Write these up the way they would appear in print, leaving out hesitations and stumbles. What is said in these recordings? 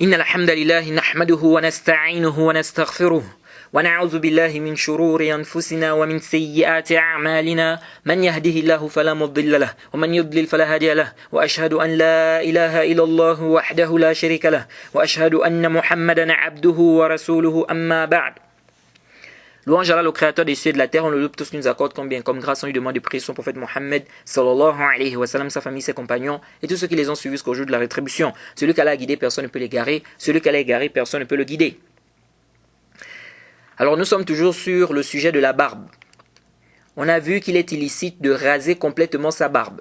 إن الحمد لله نحمده ونستعينه ونستغفره ونعوذ بالله من شرور أنفسنا ومن سيئات أعمالنا من يهده الله فلا مضل له ومن يضلل فلا هادي له وأشهد أن لا إله إلا الله وحده لا شريك له وأشهد أن محمدا عبده ورسوله أما بعد. Louange à Allah, le créateur des cieux et de la terre, on le loue tous, nous accorde combien comme grâce, on lui demande de prier son prophète Mohammed, sallallahu alayhi wa sallam, sa famille, ses compagnons, et tous ceux qui les ont suivis jusqu'au jour de la rétribution. Celui qu'Allah a guidé, personne ne peut l'égarer. Celui qu'Allah a égaré, personne ne peut le guider. Alors nous sommes toujours sur le sujet de la barbe. On a vu qu'il est illicite de raser complètement sa barbe.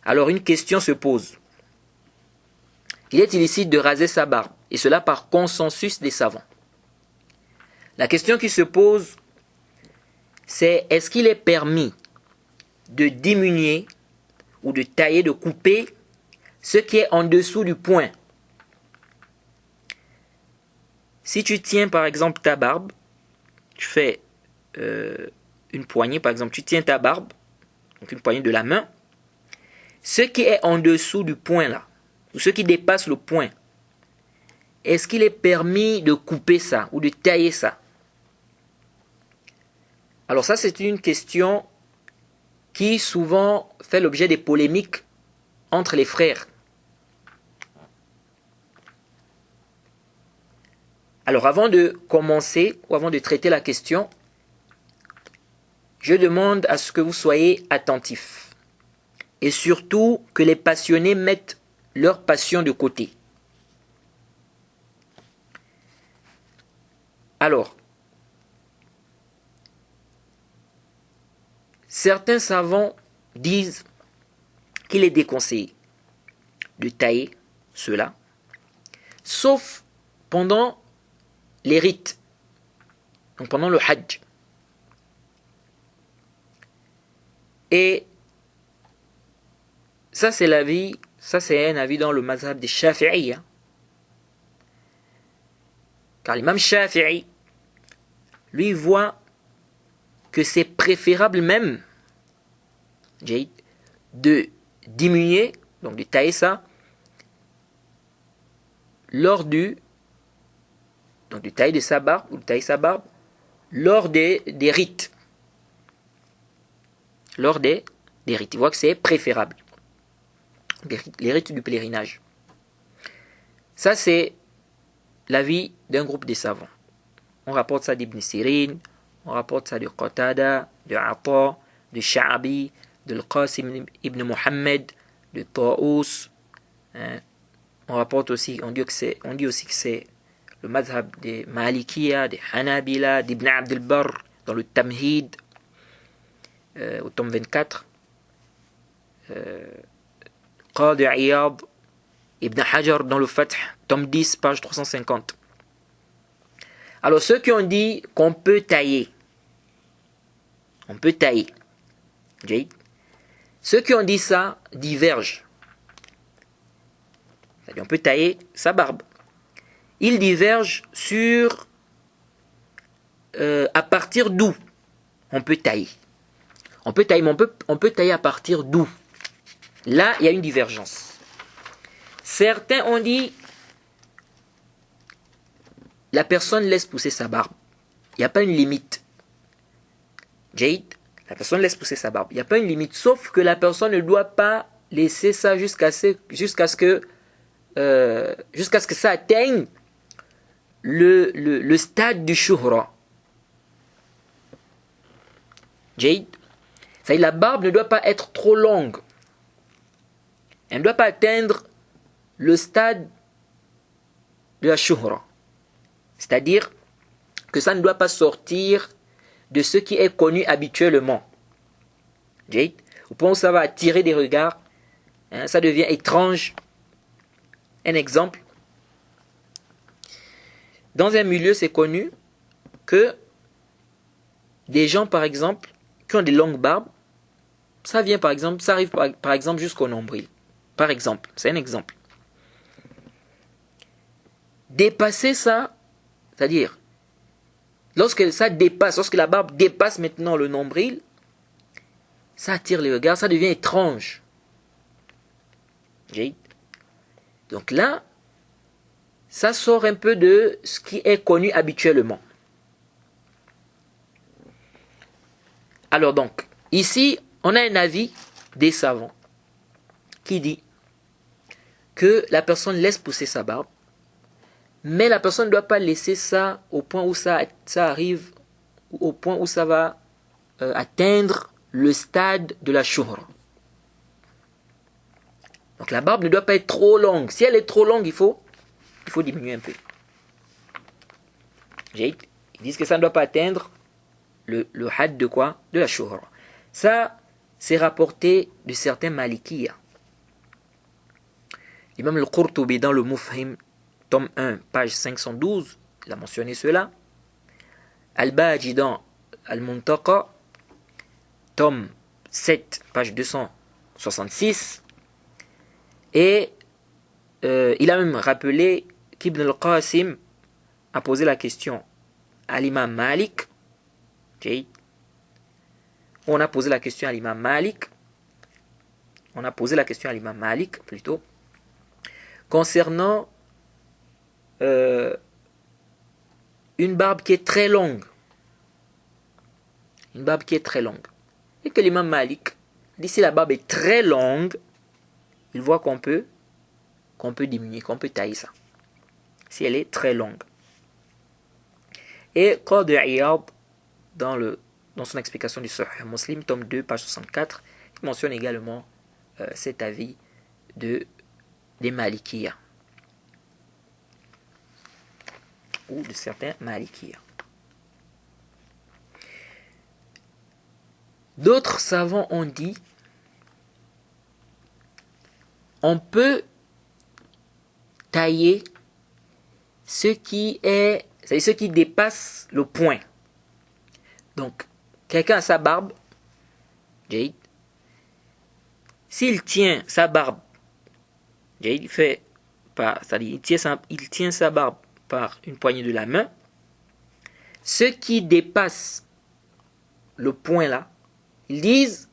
Alors une question se pose. Il est illicite de raser sa barbe, et cela par consensus des savants. La question qui se pose, c'est est-ce qu'il est permis de diminuer ou de tailler, de couper ce qui est en dessous du poing. Si tu tiens par exemple ta barbe, tu fais une poignée par exemple, tu tiens ta barbe, donc une poignée de la main, ce qui est en dessous du poing là, ou ce qui dépasse le poing, est-ce qu'il est permis de couper ça ou de tailler ça? Alors ça, c'est une question qui souvent fait l'objet des polémiques entre les frères. Alors avant de commencer ou avant de traiter la question, je demande à ce que vous soyez attentifs et surtout que les passionnés mettent leur passion de côté. Alors, certains savants disent qu'il est déconseillé de tailler cela, sauf pendant les rites, donc pendant le Hajj. Et ça c'est un avis dans le mazhab des Shafi'i. Car l'imam Shafi'i, lui, voit que c'est préférable même de diminuer, donc de tailler ça, lors de taille de sa barbe, ou de tailler sa barbe, lors des rites. Lors des rites. Il voit que c'est préférable. Les rites du pèlerinage. Ça, c'est l'avis d'un groupe de savants. On rapporte ça d'Ibn Sirin, on rapporte ça de Qatada, de Ata, de Sha'abi, de Al-Qasim ibn Muhammad, de Ta'us. On rapporte aussi, on dit aussi que c'est le madhab des Malikiya, des Hanabila, d'Ibn Abd al-Barr dans le Tamhid, au tome 24. Qadi Iyad, Ibn Hajar dans le Fath, tome 10, page 350. Alors ceux qui ont dit qu'on peut tailler, ceux qui ont dit ça divergent. C'est-à-dire on peut tailler sa barbe. Ils divergent sur à partir d'où on peut tailler. On peut tailler, mais on peut tailler à partir d'où? Là, il y a une divergence. Certains ont dit la personne laisse pousser sa barbe. Il n'y a pas une limite. La personne laisse pousser sa barbe. Il n'y a pas une limite, sauf que la personne ne doit pas laisser ça jusqu'à ce que ça atteigne le stade du shuhra. C'est-à-dire la barbe ne doit pas être trop longue. Elle ne doit pas atteindre le stade de la shuhra. C'est-à-dire que ça ne doit pas sortir de ce qui est connu habituellement. Au point où ça va attirer des regards, ça devient étrange. Un exemple. Dans un milieu, c'est connu que des gens, par exemple, qui ont des longues barbes, ça arrive par exemple jusqu'au nombril. Par exemple, c'est un exemple. Dépasser ça, c'est-à-dire, lorsque la barbe dépasse maintenant le nombril, ça attire les regards, ça devient étrange. Donc là, ça sort un peu de ce qui est connu habituellement. Alors donc, ici, on a un avis des savants qui dit que la personne laisse pousser sa barbe, mais la personne ne doit pas laisser ça au point où ça arrive, au point où ça va atteindre le stade de la shuhra. Donc la barbe ne doit pas être trop longue. Si elle est trop longue, il faut diminuer un peu. Ils disent que ça ne doit pas atteindre le had de quoi? De la shuhra. Ça, c'est rapporté de certains malikiyas. L'imam al-Qurtubi dans le Mufhim, tome 1, page 512, il a mentionné cela. Al-Baji dans Al-Muntaqa, tome 7, page 266. Et il a même rappelé qu'Ibn al-Qasim a posé la question à l'imam Malik. On a posé la question à l'imam Malik. Plutôt. Concernant une barbe qui est très longue. Et que l'imam Malik dit si la barbe est très longue, il voit qu'on peut diminuer, qu'on peut tailler ça. Si elle est très longue. Et Qadi Iyad, dans son explication du Sahih Muslim, tome 2, page 64, il mentionne également cet avis des Malikiyas. Ou de certains Malikiyas. D'autres savants ont dit on peut tailler ce qui dépasse le poing. Donc, quelqu'un a sa barbe, s'il tient sa barbe, il tient sa barbe par une poignée de la main, ce qui dépasse le poing là, ils disent,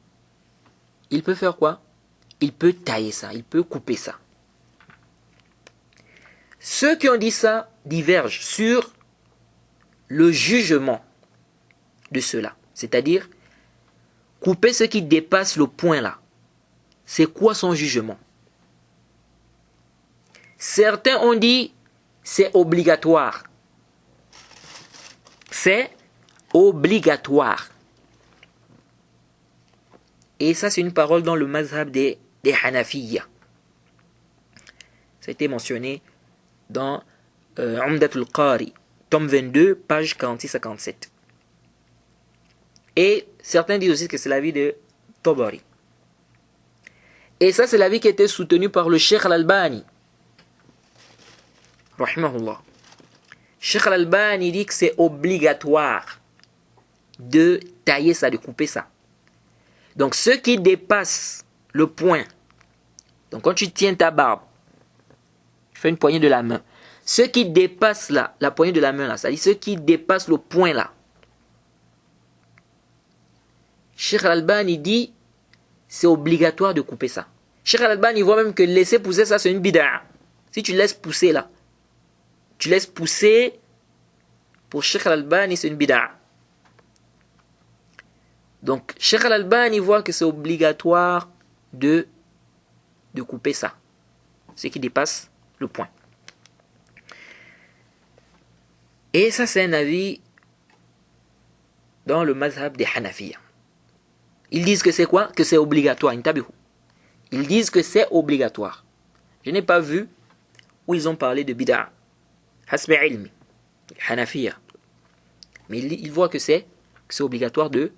il peut faire quoi? Il peut tailler ça, il peut couper ça. Ceux qui ont dit ça divergent sur le jugement de cela. C'est-à-dire, couper ce qui dépasse le point là. C'est quoi son jugement? Certains ont dit, c'est obligatoire. C'est obligatoire. Et ça, c'est une parole dans le mazhab des Hanafiyya. Ça a été mentionné dans Umdatul Qari, tome 22, page 46-47. Et certains disent aussi que c'est l'avis de Tabari. Et ça, c'est l'avis qui a été soutenu par le Cheikh Al-Albani. Rahimahullah. Cheikh Al-Albani dit que c'est obligatoire de tailler ça, de couper ça. Donc, ce qui dépasse le point, donc quand tu tiens ta barbe, tu fais une poignée de la main, ce qui dépasse là, la poignée de la main là, c'est-à-dire ce qui dépasse le point là, Cheikh Al-Albani dit, c'est obligatoire de couper ça. Cheikh Al-Albani voit même que laisser pousser ça, c'est une bid'a. Si tu laisses pousser là, tu laisses pousser, pour Cheikh Al-Albani, c'est une bid'a. Donc, Cheikh Al-Albani voit que c'est obligatoire de couper ça, ce qui dépasse le point. Et ça, c'est un avis dans le mazhab des Hanafiya. Ils disent que c'est quoi? Que c'est obligatoire. Ils disent que c'est obligatoire. Je n'ai pas vu où ils ont parlé de bid'a. Hasbi ilmi. Hanafiya. Mais ils voient que c'est obligatoire de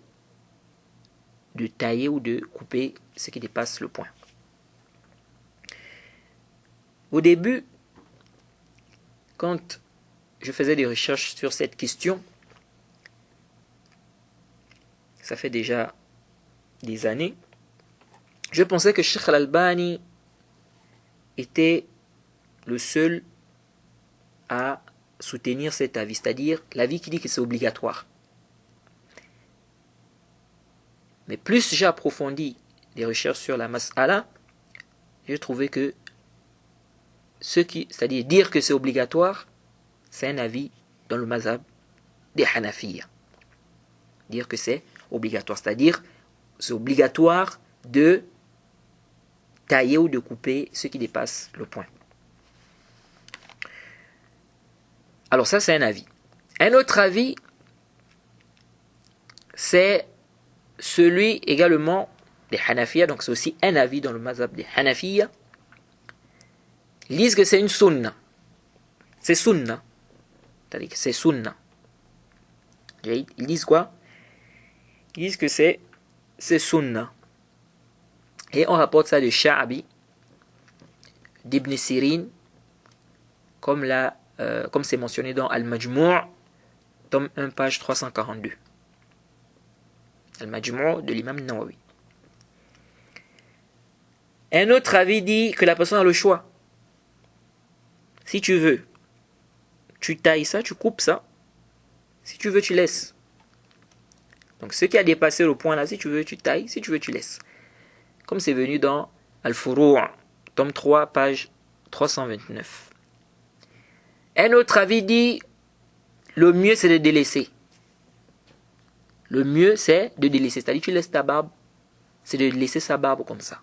tailler ou de couper ce qui dépasse le point. Au début, quand je faisais des recherches sur cette question, ça fait déjà des années, je pensais que Cheikh Al-Albani était le seul à soutenir cet avis, c'est-à-dire l'avis qui dit que c'est obligatoire. Mais plus j'ai approfondi des recherches sur la mas'ala, j'ai trouvé que c'est-à-dire dire que c'est obligatoire, c'est un avis dans le mazhab des Hanafiya. Dire que c'est obligatoire, c'est-à-dire c'est obligatoire de tailler ou de couper ce qui dépasse le point. Alors ça, c'est un avis. Un autre avis, c'est celui également des Hanafiya, donc c'est aussi un avis dans le mazhab des Hanafiya. Ils disent que c'est une sunna. C'est sunna. C'est-à-dire que c'est sunna. Ils disent quoi? Ils disent que c'est sunna. Et on rapporte ça de Sha'bi, d'Ibn Sirin, comme c'est mentionné dans Al-Majmou', tome 1, page 342. Al-Majmou' de l'imam Nawawi. Un autre avis dit que la personne a le choix. Si tu veux, tu tailles ça, tu coupes ça. Si tu veux, tu laisses. Donc ce qui a dépassé le point là, si tu veux, tu tailles. Si tu veux, tu laisses. Comme c'est venu dans Al-Furu', tome 3, page 329. Un autre avis dit, le mieux c'est de délaisser. Le mieux c'est de délaisser. C'est-à-dire tu laisses ta barbe, c'est de laisser sa barbe comme ça.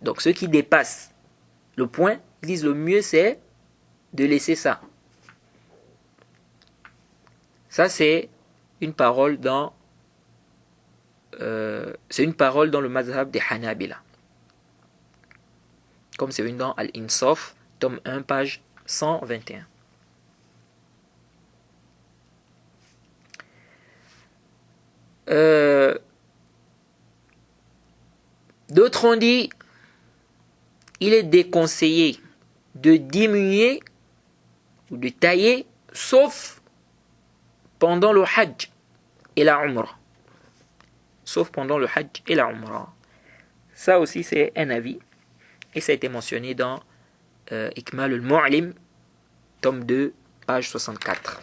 Donc ceux qui dépassent le point, ils disent le mieux c'est de laisser ça. Ça c'est une parole dans le mazhab des Hanabila. Comme c'est venu dans Al-Insaf, tome 1, page 121. D'autres ont dit il est déconseillé de diminuer ou de tailler sauf pendant le Hajj et la Umrah. Sauf pendant le Hajj et la Umrah. Ça aussi c'est un avis et ça a été mentionné dans Ikmal al-Mu'lim, tome 2, page 64.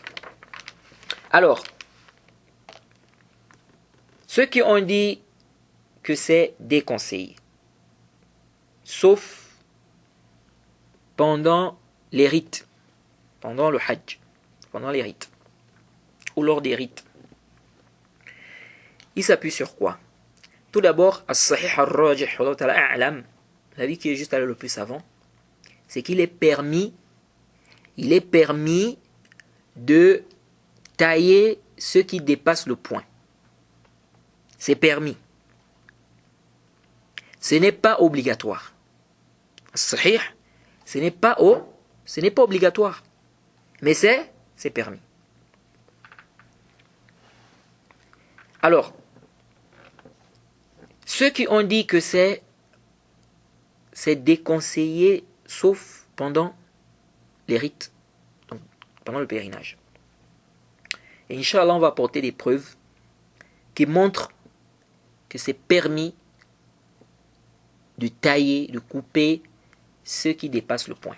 Alors, ceux qui ont dit que c'est déconseillé, sauf pendant les rites, pendant le Hajj, pendant les rites, ou lors des rites, ils s'appuient sur quoi? Tout d'abord, as-sahih al-rajih, l'avis qui est juste allé le plus avant, c'est qu'il est permis de tailler ce qui dépasse le point. C'est permis. Ce n'est pas obligatoire. Sahih, ce n'est pas obligatoire. Mais c'est permis. Alors, ceux qui ont dit que c'est déconseillé sauf pendant les rites, donc pendant le pèlerinage. Et Inch'Allah, on va apporter des preuves qui montrent que c'est permis de tailler, de couper ce qui dépasse le point.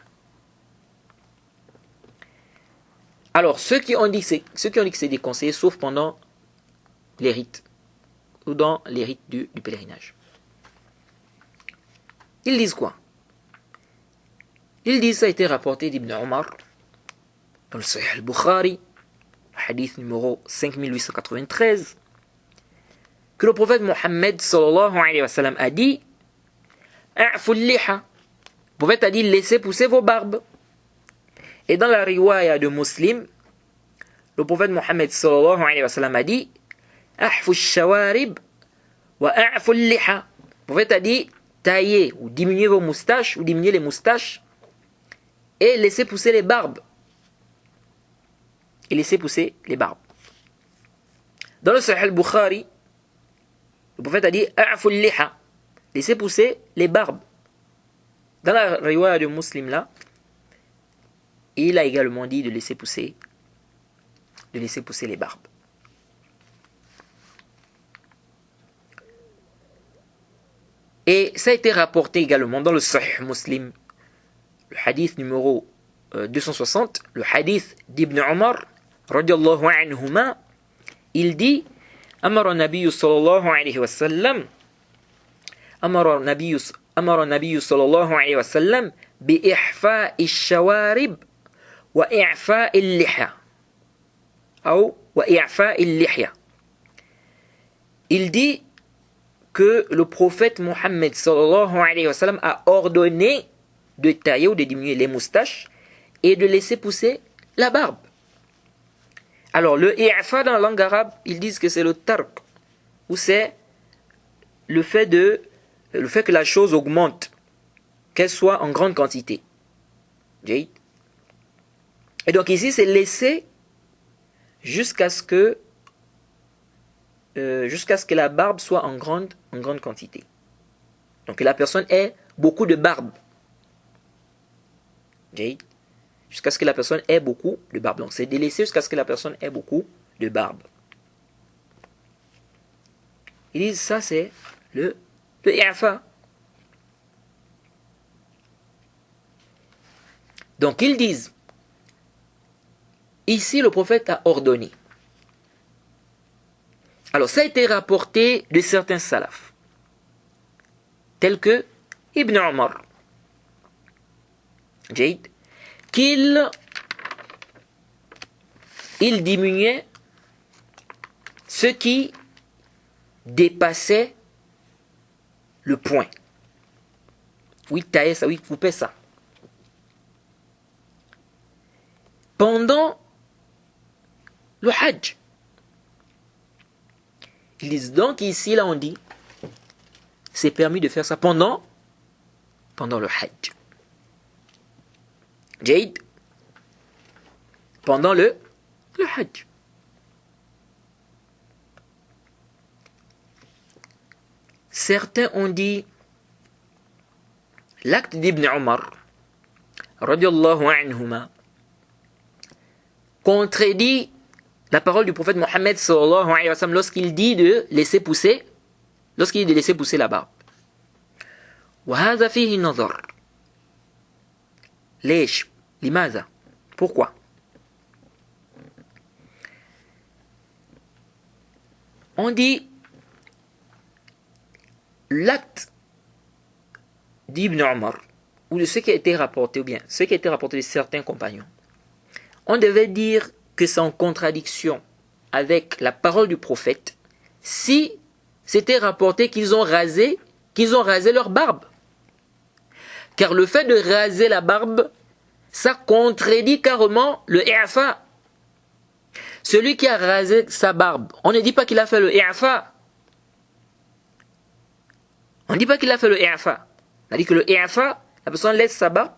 Alors, ceux qui ont dit que c'est déconseillé sauf pendant les rites ou dans les rites du pèlerinage. Ils disent quoi? Ils disent, ça a été rapporté d'Ibn Omar dans le Sahih al-Bukhari, hadith numéro 5893, que le prophète Mohammed sallallahu alayhi wa sallam a dit, a'fu liha, le prophète a dit, laissez pousser vos barbes. Et dans la riwaya de Muslim, le prophète Mohammed sallallahu alayhi wa sallam a dit, a'fu shawarib wa a'fu liha. Le prophète a dit, taillez ou diminuez vos moustaches ou diminuez les moustaches et laissez pousser les barbes. Et laissez pousser les barbes. Dans le Sahih al-Bukhari, le prophète a dit a'fu liha, laissez pousser les barbes. Dans la riwaya de Muslim là, il a également dit de laisser pousser les barbes. Et ça a été rapporté également dans le Sahih Muslim, le hadith numéro 260, le hadith d'Ibn Omar, radiyallahu anhuma, il dit, Amara Nabiyyu sallallahu alayhi wa sallam, Amara Nabiyyu sallallahu alayhi wa sallam, بإحفاء الشوارب وإعفاء اللحى أو وإعفاء اللحية. Il dit que le prophète Mohammed sallallahu alayhi wa sallam a ordonné de tailler ou de diminuer les moustaches et de laisser pousser la barbe. Alors le i'fa dans la langue arabe, ils disent que c'est le tark, ou c'est le fait que la chose augmente, qu'elle soit en grande quantité. Et donc ici c'est laisser jusqu'à ce que la barbe soit en grande quantité. Donc que la personne ait beaucoup de barbe. Jusqu'à ce que la personne ait beaucoup de barbe. Donc c'est délaissé jusqu'à ce que la personne ait beaucoup de barbe. Ils disent ça c'est le i'fa. Donc ils disent, ici le prophète a ordonné. Alors ça a été rapporté de certains salafs, tels que Ibn Omar, qu'il diminuait ce qui dépassait le point. Oui, taillait ça, oui, coupait ça. Pendant le Hajj. Ils disent donc ici, là on dit, c'est permis de faire ça pendant le Hajj. Jade, pendant le Hajj. Certains ont dit, l'acte d'Ibn Omar, radiallahu anhuma, contredit la parole du prophète Mohammed sallallahu alayhi wa sallam lorsqu'il dit de laisser pousser la barbe. وهذا فيه نظر. ليش؟ لماذا؟ Pourquoi? On dit l'acte d'Ibn Omar ou de ce qui a été rapporté, ou bien ce qui a été rapporté de certains compagnons, on devait dire que c'est en contradiction avec la parole du prophète si c'était rapporté qu'ils ont rasé leur barbe. Car le fait de raser la barbe, ça contredit carrément le i'fa. Celui qui a rasé sa barbe, on ne dit pas qu'il a fait le i'fa. On ne dit pas qu'il a fait le i'fa. On dit que le i'fa, la personne laisse sa barbe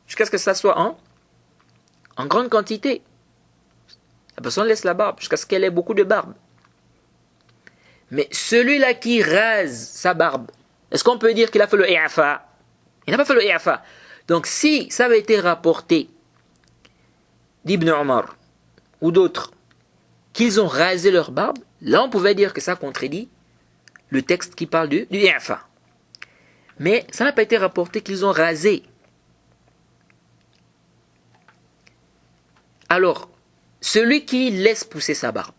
jusqu'à ce que ça soit en grande quantité. La personne laisse la barbe jusqu'à ce qu'elle ait beaucoup de barbe. Mais celui-là qui rase sa barbe, est-ce qu'on peut dire qu'il a fait le i'fa? Il n'a pas fait le i'fa. Donc si ça avait été rapporté d'Ibn Omar ou d'autres qu'ils ont rasé leur barbe, là on pouvait dire que ça contredit le texte qui parle du i'fa. Mais ça n'a pas été rapporté qu'ils ont rasé. Alors, celui qui laisse pousser sa barbe,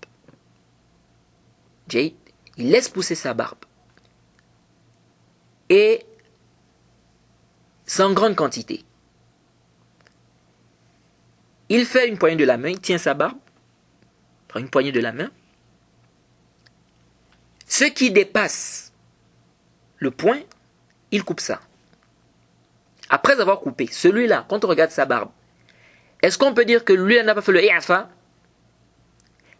il laisse pousser sa barbe, et c'est en grande quantité. Il fait une poignée de la main, il tient sa barbe, prend une poignée de la main. Ce qui dépasse le point, il coupe ça. Après avoir coupé, celui-là, quand on regarde sa barbe, est-ce qu'on peut dire que lui n'a pas fait le i'fa?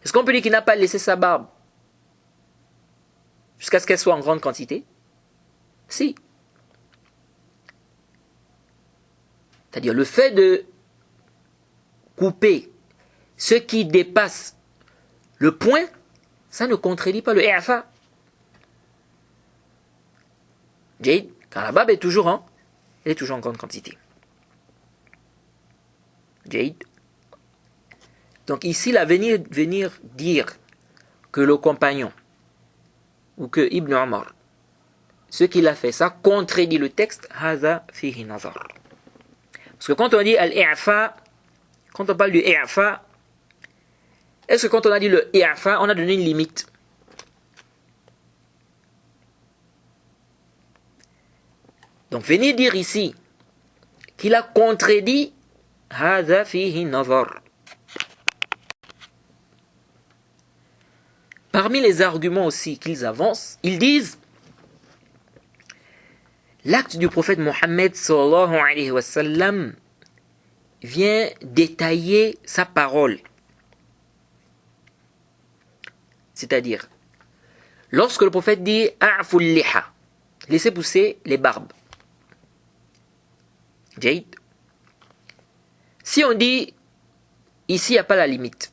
Est-ce qu'on peut dire qu'il n'a pas laissé sa barbe jusqu'à ce qu'elle soit en grande quantité? Si. C'est-à-dire le fait de couper ce qui dépasse le point, ça ne contredit pas le i'fa. Car la barbe est toujours en grande quantité. Jade. Donc ici, là, venir dire que le compagnon ou que Ibn Omar, ce qu'il a fait, ça contredit le texte, haza fihi nazar. Parce que quand on dit al-i'fa, quand on parle du i'fa, est-ce que quand on a dit le i'fa, on a donné une limite? Donc venir dire ici qu'il a contredit, هذا فيه نظر. Parmi les arguments aussi qu'ils avancent, ils disent l'acte du prophète Mohammed sallallahu alayhi wa sallam vient détailler sa parole. C'est-à-dire, lorsque le prophète dit a'ful liha, laissez pousser les barbes. Jaïd. Si on dit ici il n'y a pas la limite,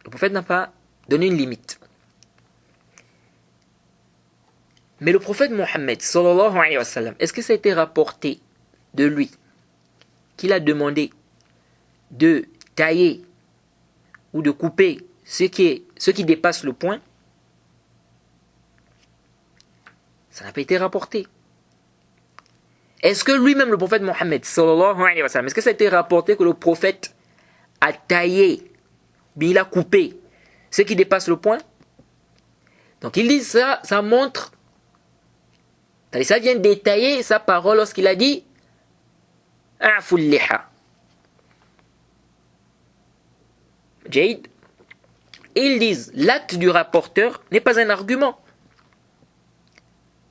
le prophète n'a pas donné une limite. Mais le prophète Mohammed sallallahu alayhi wa sallam, est-ce que ça a été rapporté de lui qu'il a demandé de tailler ou de couper ce qui dépasse le point? Ça n'a pas été rapporté. Est-ce que lui-même, le prophète Mohammed sallallahu alayhi wa sallam, est-ce que ça a été rapporté que le prophète a taillé, bien il a coupé ce qui dépasse le point? Donc il dit ça montre, ça vient détailler sa parole lorsqu'il a dit a'ful liha. Jaïd. Ils disent l'acte du rapporteur n'est pas un argument.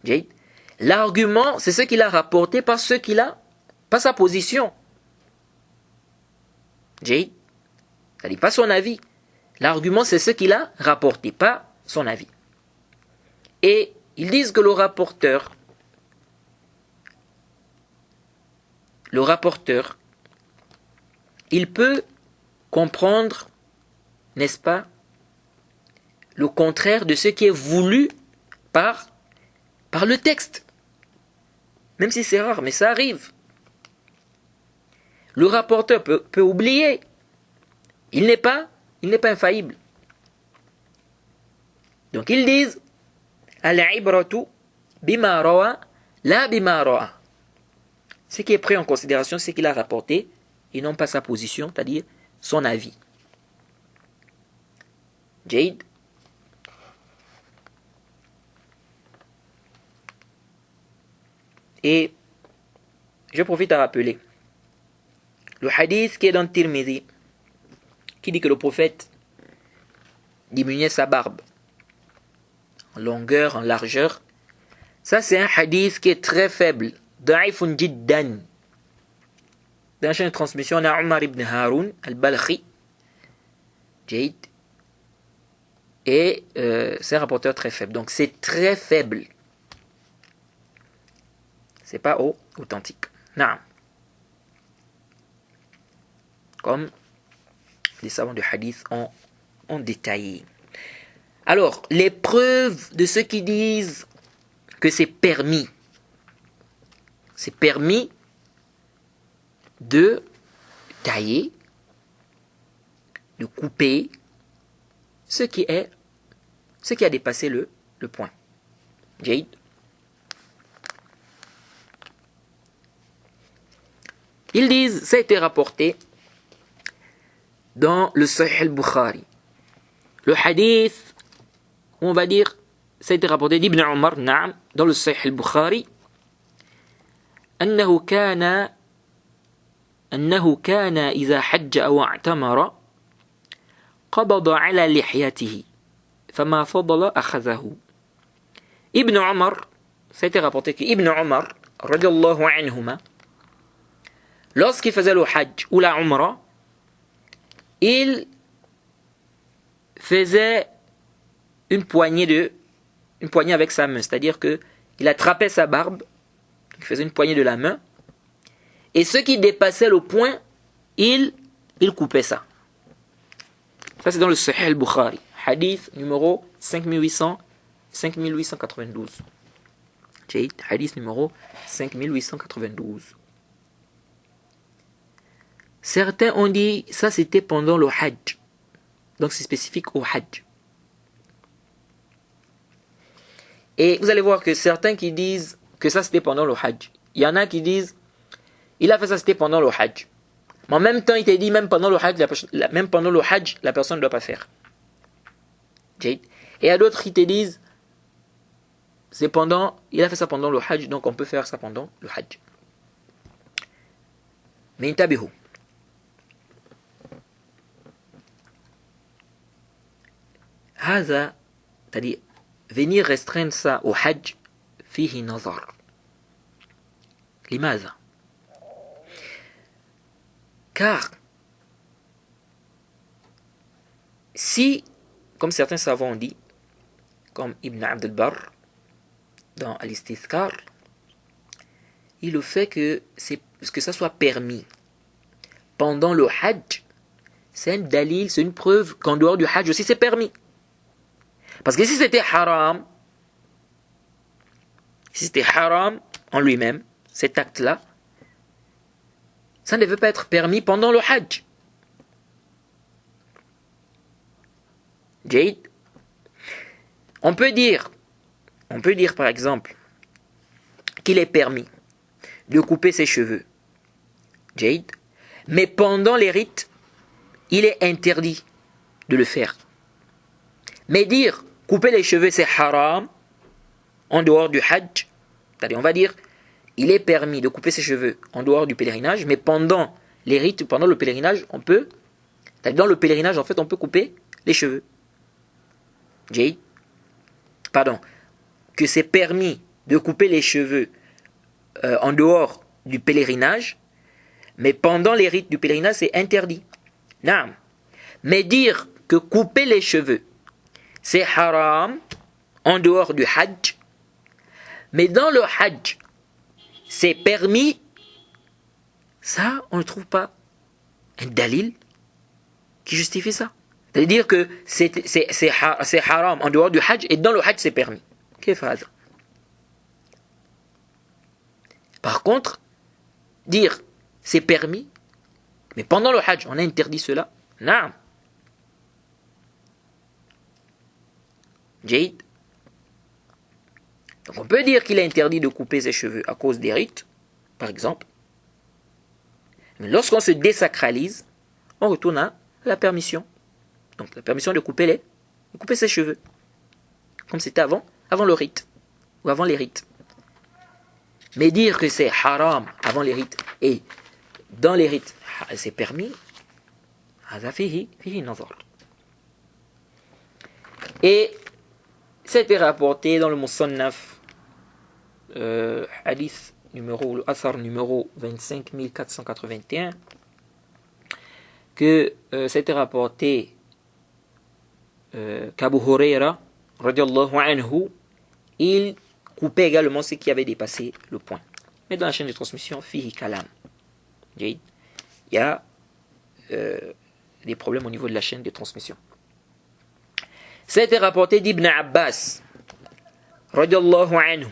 Jaïd. L'argument, c'est ce qu'il a rapporté par sa position. Jaïd. Ça dit pas son avis. L'argument, c'est ce qu'il a rapporté, pas son avis. Et ils disent que le rapporteur, il peut comprendre, n'est-ce pas, le contraire de ce qui est voulu par le texte. Même si c'est rare, mais ça arrive. Le rapporteur peut oublier. Il n'est pas infaillible. Donc ils disent al-ibratu bima rawa la bima ra'a. Ce qui est pris en considération, c'est qu'il a rapporté et non pas sa position, c'est-à-dire son avis. Jaïd. Et je profite à rappeler le hadith qui est dans Tirmidhi, qui dit que le prophète diminuait sa barbe en longueur, en largeur. Ça, c'est un hadith qui est très faible. Da'ifun jiddan. Dans la chaîne de transmission, on a Omar ibn Haroun al-Balkhi. Jaïd. Et c'est un rapporteur très faible. Donc c'est très faible. C'est pas authentique. Non. Comme les savants du hadith ont détaillé. Alors, les preuves de ceux qui disent que c'est permis. C'est permis de tailler, de couper ce qui a dépassé le point. Jaïd. Ils disent, ça a été rapporté dans le Sahih al-Bukhari. Le hadith, on va dire, ça a été rapporté d'Ibn Omar, dans le Sahih al-Bukhari, أنه كان إذا حج أو اعتمر قبض على لحيته فما فضل أخذه. Ibn Omar, ça a été rapporté que Ibn Omar, radiyallahu anhuma, lorsqu'il faisait le hajj ou la umrah, il faisait une poignée avec sa main, c'est-à-dire que il attrapait sa barbe, il faisait une poignée de la main, et ce qui dépassait le point, il coupait ça. Ça c'est dans le Sahih al-Bukhari, hadith numéro 5892. Hadith numéro 5892. Certains ont dit ça c'était pendant le hajj. Donc c'est spécifique au hajj. Et vous allez voir que certains qui disent que ça c'était pendant le hajj. Il y en a qui disent il a fait ça c'était pendant le hajj. Mais en même temps il t'a dit même pendant le hajj la personne ne doit pas faire. Et il y a d'autres qui te disent il a fait ça pendant le hajj, donc on peut faire ça pendant le hajj. Mais intabihu. هذا, c'est-à-dire venir restreindre ça au hajj, fihi nazar. لماذا? Car si, comme certains savants ont dit, comme Ibn Abd al-Barr dans Al-Istithkar, il le fait que ça soit permis pendant le hajj, c'est un dalil, c'est une preuve qu'en dehors du hajj aussi c'est permis. Parce que si c'était haram en lui-même, cet acte-là, ça ne devait pas être permis pendant le hajj. Jade. On peut dire par exemple qu'il est permis de couper ses cheveux. Jade. Mais pendant les rites, il est interdit de le faire. Mais dire couper les cheveux c'est haram en dehors du hajj, c'est-à-dire on va dire il est permis de couper ses cheveux en dehors du pèlerinage, mais pendant les rites, pendant le pèlerinage, on peut, c'est-à-dire dans le pèlerinage en fait on peut couper les cheveux. Jade. Pardon, que c'est permis de couper les cheveux en dehors du pèlerinage, mais pendant les rites du pèlerinage c'est interdit. Naam. Mais dire que couper les cheveux c'est haram en dehors du hajj, mais dans le hajj c'est permis, ça on ne trouve pas un dalil qui justifie ça. C'est-à-dire que c'est haram en dehors du hajj et dans le hajj c'est permis. Qu'est-ce que c'est? Par contre, dire c'est permis, mais pendant le hajj on a interdit cela, non. Jade. Donc on peut dire qu'il est interdit de couper ses cheveux à cause des rites, par exemple. Mais lorsqu'on se désacralise, on retourne à la permission. Donc la permission de couper ses cheveux. Comme c'était avant le rite. Ou avant les rites. Mais dire que c'est haram avant les rites et dans les rites, c'est permis, et c'était rapporté dans le Musannaf, hadith numéro, le Athar numéro 25481, que c'était rapporté qu'Abu Huraira, radiallahu anhu, il coupait également ce qui avait dépassé le point. Mais dans la chaîne de transmission, fihi kalam. Il y a des problèmes au niveau de la chaîne de transmission. C'était rapporté d'Ibn Abbas, radiallahu anhu,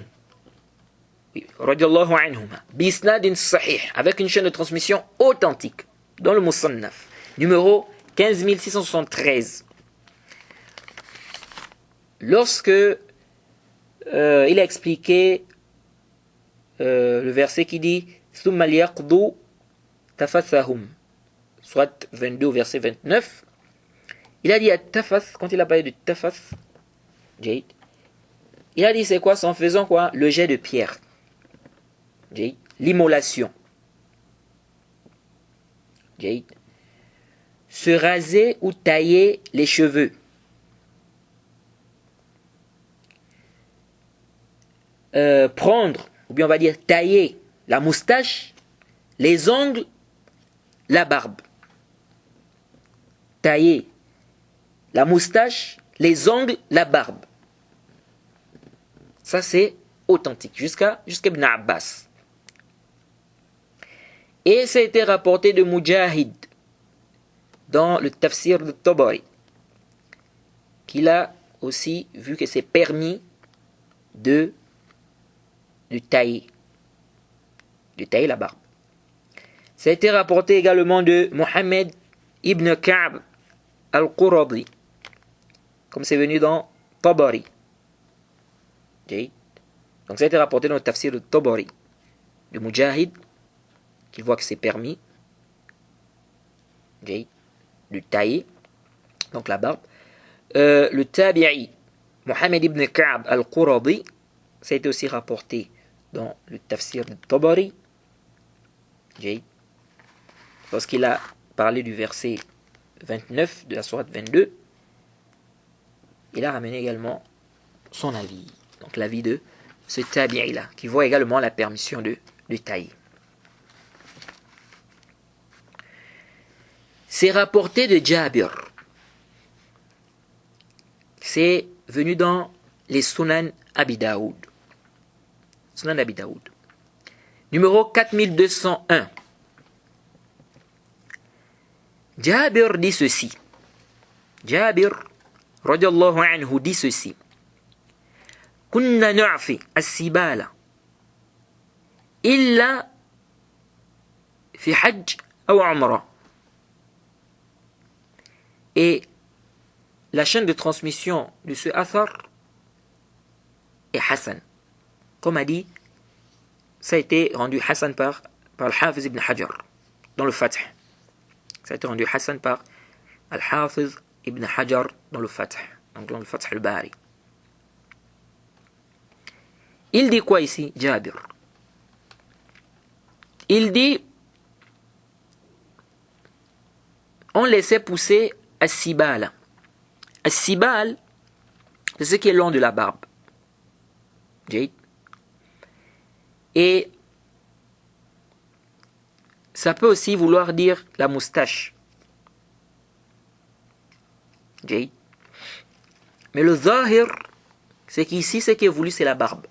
radiallahu anhuma, bisnadin sahih, avec une chaîne de transmission authentique, dans le Musannaf, numéro 15673. Lorsque il a expliqué le verset qui dit Thumma liyaqdu tafathahum, soit 22 au verset 29, il a dit à tafath, quand il a parlé de tafath, il a dit c'est quoi? C'est en faisant quoi? Le jet de pierre, l'immolation, se raser ou tailler les cheveux, prendre, ou bien on va dire tailler la moustache, les ongles, la barbe. Tailler la moustache, les ongles, la barbe. Ça c'est authentique, jusqu'à Ibn Abbas. Et ça a été rapporté de Mujahid dans le tafsir de Tabari, qu'il a aussi vu que c'est permis de tailler la barbe. Ça a été rapporté également de Mohammed ibn Ka'b al-Quradi, comme c'est venu dans Tabari. Donc ça a été rapporté dans le tafsir de Tabari, de Mujahid, qui voit que c'est permis de tailler donc la barbe. Le tabi'i Mohammed ibn Ka'b al-Quradi, ça a été aussi rapporté dans le tafsir de Tabari. lorsqu'il a parlé du verset 29 de la sourate 22, il a ramené également son avis. Donc l'avis de ce tabi'i-là, qui voit également la permission de tailler. C'est rapporté de Jabir. C'est venu dans les Sunan Abi Daoud. Sunan Abi Daoud. Numéro 4201. Jabir dit ceci. Jabir, radiyallahu anhu, dit ceci. Kunna nu'fi as-sibala illa fi hajj ou umrah. Et la chaîne de transmission de ce athar est Hassan. Comme a dit, ça a été rendu Hassan par Al-Hafiz ibn Hajar dans le Fath. Ça a été rendu Hassan par Al-Hafiz ibn Hajar dans le Fath. Donc dans le Fath al-Bari. Il dit quoi ici, Jabir? Il dit, on laissait pousser as-sibal. As-sibal, c'est ce qui est long de la barbe. Et ça peut aussi vouloir dire la moustache. Mais le zahir, c'est qu'ici, ce qui est voulu, c'est la barbe.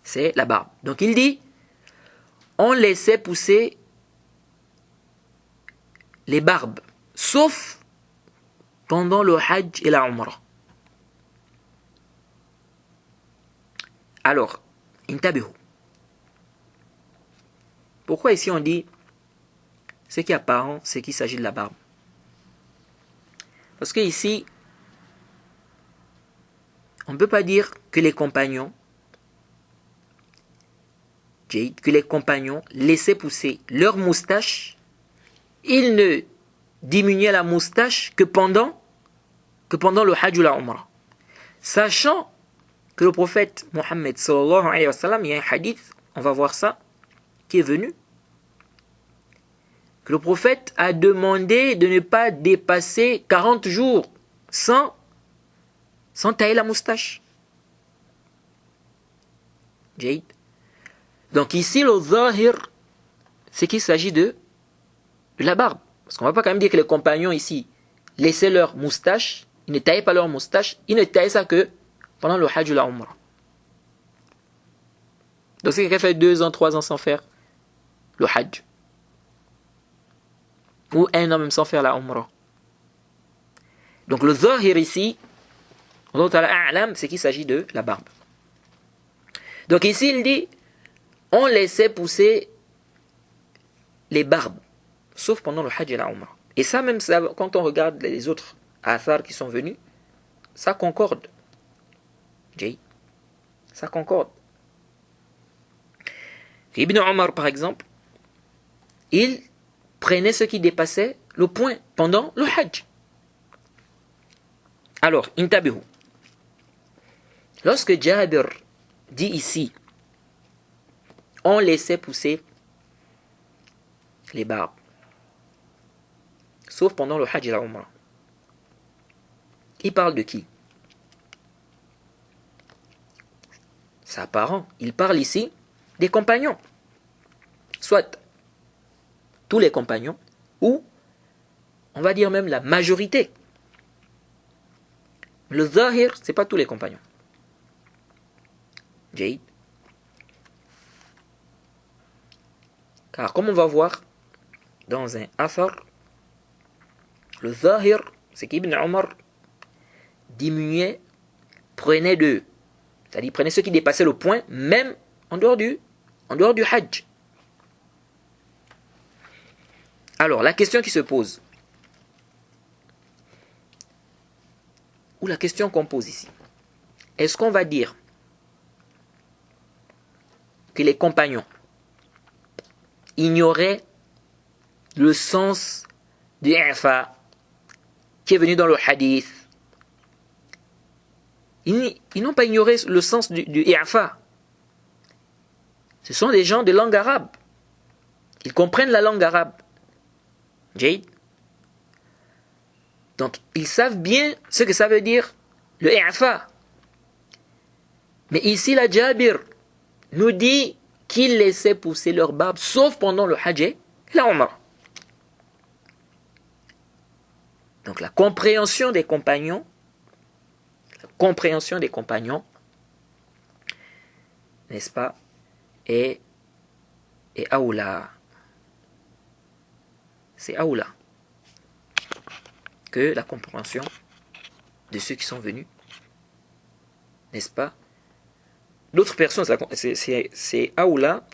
C'est la barbe. Donc il dit, on laissait pousser les barbes, sauf pendant le hajj et la umrah. Alors, intabihu. Pourquoi ici on dit ce qui est apparent, c'est qu'il s'agit de la barbe? Parce que ici, on ne peut pas dire que les compagnons laissaient pousser leur moustache. Ils ne diminuaient la moustache que pendant le hajj ou la umrah. Sachant que le prophète Mohammed sallallahu alayhi wa sallam, il y a un hadith, on va voir ça, qui est venu, que le prophète a demandé de ne pas dépasser 40 jours sans tailler la moustache. Jaïd. Donc ici, le zahir, c'est qu'il s'agit de la barbe. Parce qu'on ne va pas quand même dire que les compagnons ici laissaient leur moustache, ils ne taillaient pas leur moustache, ils ne taillaient ça que pendant le hajj ou la umrah. Donc c'est quelqu'un fait 2 ans, 3 ans sans faire le hajj. Ou 1 an même sans faire la umrah. Donc le zahir ici, c'est qu'il s'agit de la barbe. Donc ici il dit, on laissait pousser les barbes, sauf pendant le hajj et la umrah. Et ça même, quand on regarde les autres athars qui sont venus, ça concorde. Ça concorde. Ibn Omar, par exemple, il prenait ce qui dépassait le point pendant le hajj. Alors, intabihu. Lorsque Jabir dit ici, on laissait pousser les barbes, sauf pendant le hajj et la umrah. Il parle de qui? C'est apparent. Il parle ici des compagnons. Soit tous les compagnons, ou on va dire même la majorité. Le zahir, ce n'est pas tous les compagnons. Jaïd. Car comme on va voir dans un athar, le zahir, c'est qu'Ibn Omar diminuait, prenait ce qui dépassait le point, même en dehors du hajj. Alors, la question qui se pose, ou la question qu'on pose ici, est-ce qu'on va dire que les compagnons ignoraient le sens du i'fa qui est venu dans le hadith? Ils n'ont pas ignoré le sens du i'fa. Ce sont des gens de langue arabe. Ils comprennent la langue arabe. Jade. Donc, ils savent bien ce que ça veut dire le i'fa. Mais ici, la Jabir nous dit qu'ils laissaient pousser leur barbe, sauf pendant le hajj et la umrah. Donc, la compréhension des compagnons, n'est-ce pas, est aoula. C'est aoula que la compréhension de ceux qui sont venus, n'est-ce pas? D'autres personnes, c'est aoula